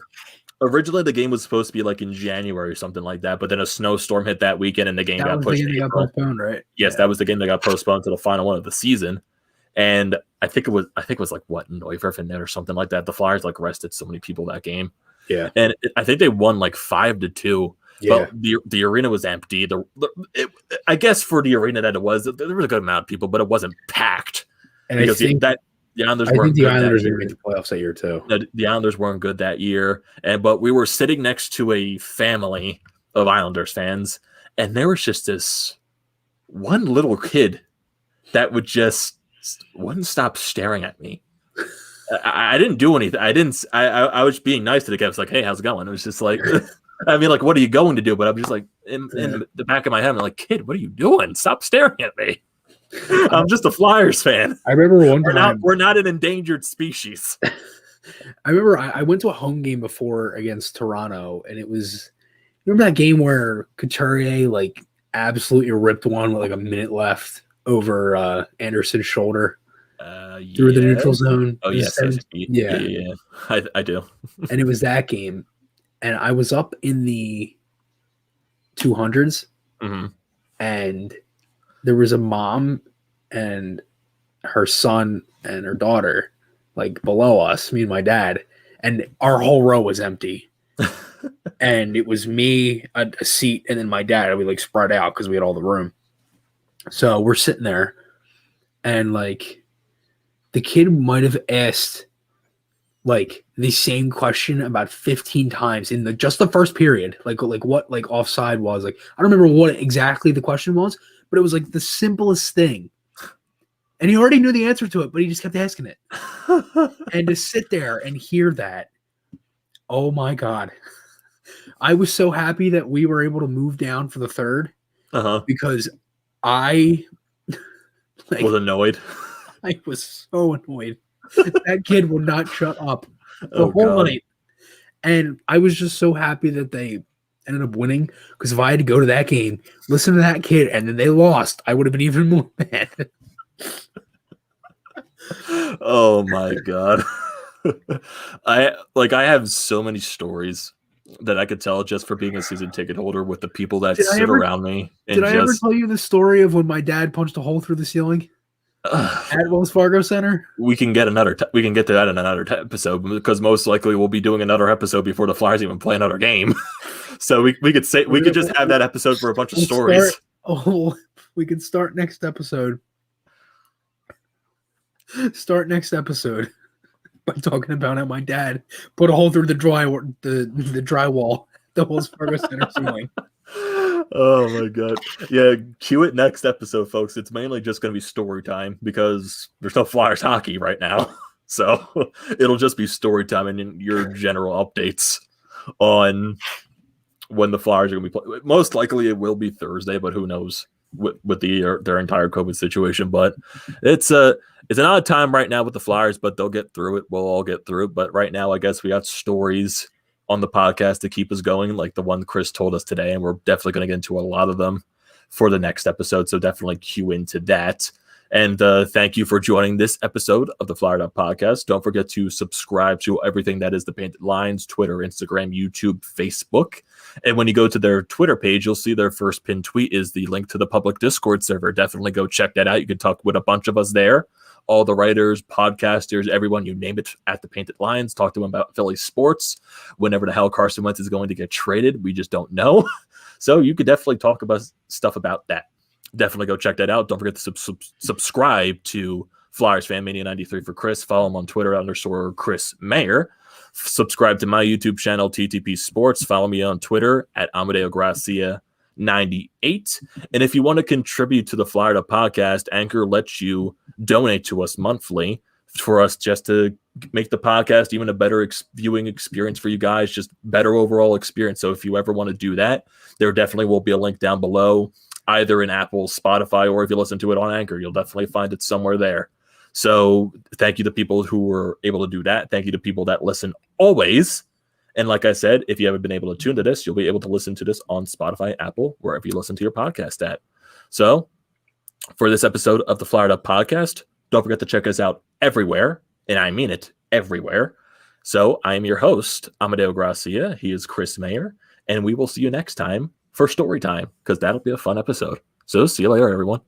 [SPEAKER 2] originally the game was supposed to be like in January or something like that, but then a snowstorm hit that weekend and the game got pushed.
[SPEAKER 3] Got postponed, right?
[SPEAKER 2] Yes, that was the game that got postponed to the final one of the season. And I think it was like Neuwerf or something like that. The Flyers arrested so many people that game. Yeah. And I think they won 5-2. Yeah. But the arena was empty. I guess for the arena that it was, there was a good amount of people, but it wasn't packed.
[SPEAKER 3] And I think
[SPEAKER 2] The Islanders
[SPEAKER 3] I think
[SPEAKER 2] weren't
[SPEAKER 3] the
[SPEAKER 2] good that
[SPEAKER 3] Islanders are
[SPEAKER 2] year.
[SPEAKER 3] going to make the playoffs that year too.
[SPEAKER 2] The Islanders weren't good that year, but we were sitting next to a family of Islanders fans, and there was just this one little kid that would just wouldn't stop staring at me. I didn't do anything. I was being nice to the kid. I was like, "Hey, how's it going?" It was just like, I mean, like, what are you going to do? But I'm just like, in the back of my head, I'm like, "Kid, what are you doing? Stop staring at me." I'm just a Flyers fan.
[SPEAKER 3] I remember one time
[SPEAKER 2] We're not an endangered species.
[SPEAKER 3] I remember I went to a home game before against Toronto, and it was remember that game where Couturier like absolutely ripped one with like a minute left over Anderson's shoulder through the neutral zone.
[SPEAKER 2] Oh yes, yeah. I do.
[SPEAKER 3] And it was that game, and I was up in the 200s, and there was a mom and her son and her daughter like below us, me and my dad, and our whole row was empty. And it was me, a seat, and then my dad. And we like spread out because we had all the room. So we're sitting there, and like the kid might have asked like the same question about 15 times in just the first period. Like what like offside was. Like I don't remember what exactly the question was, but it was like the simplest thing. And he already knew the answer to it, but he just kept asking it. And to sit there and hear that, oh my God. I was so happy that we were able to move down for the third because I
[SPEAKER 2] was annoyed.
[SPEAKER 3] I was so annoyed. That kid would not shut up the whole night. And I was just so happy that they ended up winning, because if I had to go to that game, listen to that kid, and then they lost, I would have been even more mad.
[SPEAKER 2] Oh my God. I have so many stories that I could tell just for being a season ticket holder with the people that sit around me.
[SPEAKER 3] Did I ever tell you the story of when my dad punched a hole through the ceiling at Wells Fargo Center?
[SPEAKER 2] We can get to that in another episode, because most likely we'll be doing another episode before the Flyers even play another game. So we could just have that episode for a bunch of stories.
[SPEAKER 3] We could start next episode. Start next episode by talking about how my dad put a hole through the drywall, the Wells Fargo Center ceiling.
[SPEAKER 2] Oh my God. Yeah, cue it next episode, folks. It's mainly just going to be story time because there's no Flyers hockey right now. So it'll just be story time and your general updates on when the Flyers are going to be playing. Most likely it will be Thursday, but who knows with their entire COVID situation. But it's an odd time right now with the Flyers, but they'll get through it. We'll all get through it. But right now, I guess we got stories on the podcast to keep us going, like the one Chris told us today, and we're definitely going to get into a lot of them for the next episode, so definitely cue into that. And thank you for joining this episode of the Flyer Up Podcast. Don't forget to subscribe to everything that is the Painted Lines: Twitter, Instagram, YouTube, Facebook. And when you go to their Twitter page, you'll see their first pinned tweet is the link to the public Discord server. Definitely go check that out. You can talk with a bunch of us there. All the writers, podcasters, everyone, you name it, at the Painted Lines. Talk to them about Philly sports. Whenever the hell Carson Wentz is going to get traded, we just don't know. So you could definitely talk about stuff about that. Definitely go check that out. Don't forget to subscribe to Flyers Fan Mania 93 for Chris. Follow him on Twitter _Chris Maher. Subscribe to my YouTube channel, TTP Sports. Follow me on Twitter at Amedeo Grassia 98. And if you want to contribute to the Flyer Up Podcast, Anchor lets you donate to us monthly for us just to make the podcast even a better viewing experience for you guys, just better overall experience. So if you ever want to do that, there definitely will be a link down below, either in Apple, Spotify, or if you listen to it on Anchor, you'll definitely find it somewhere there. So thank you to people who were able to do that. Thank you to people that listen always. And like I said, if you haven't been able to tune to this, you'll be able to listen to this on Spotify, Apple, wherever you listen to your podcast at. So for this episode of the Flyer Up Podcast, don't forget to check us out everywhere. And I mean it, everywhere. So I am your host, Amedeo Grassia. He is Chris Maher. And we will see you next time for story time, because that'll be a fun episode. So see you later, everyone.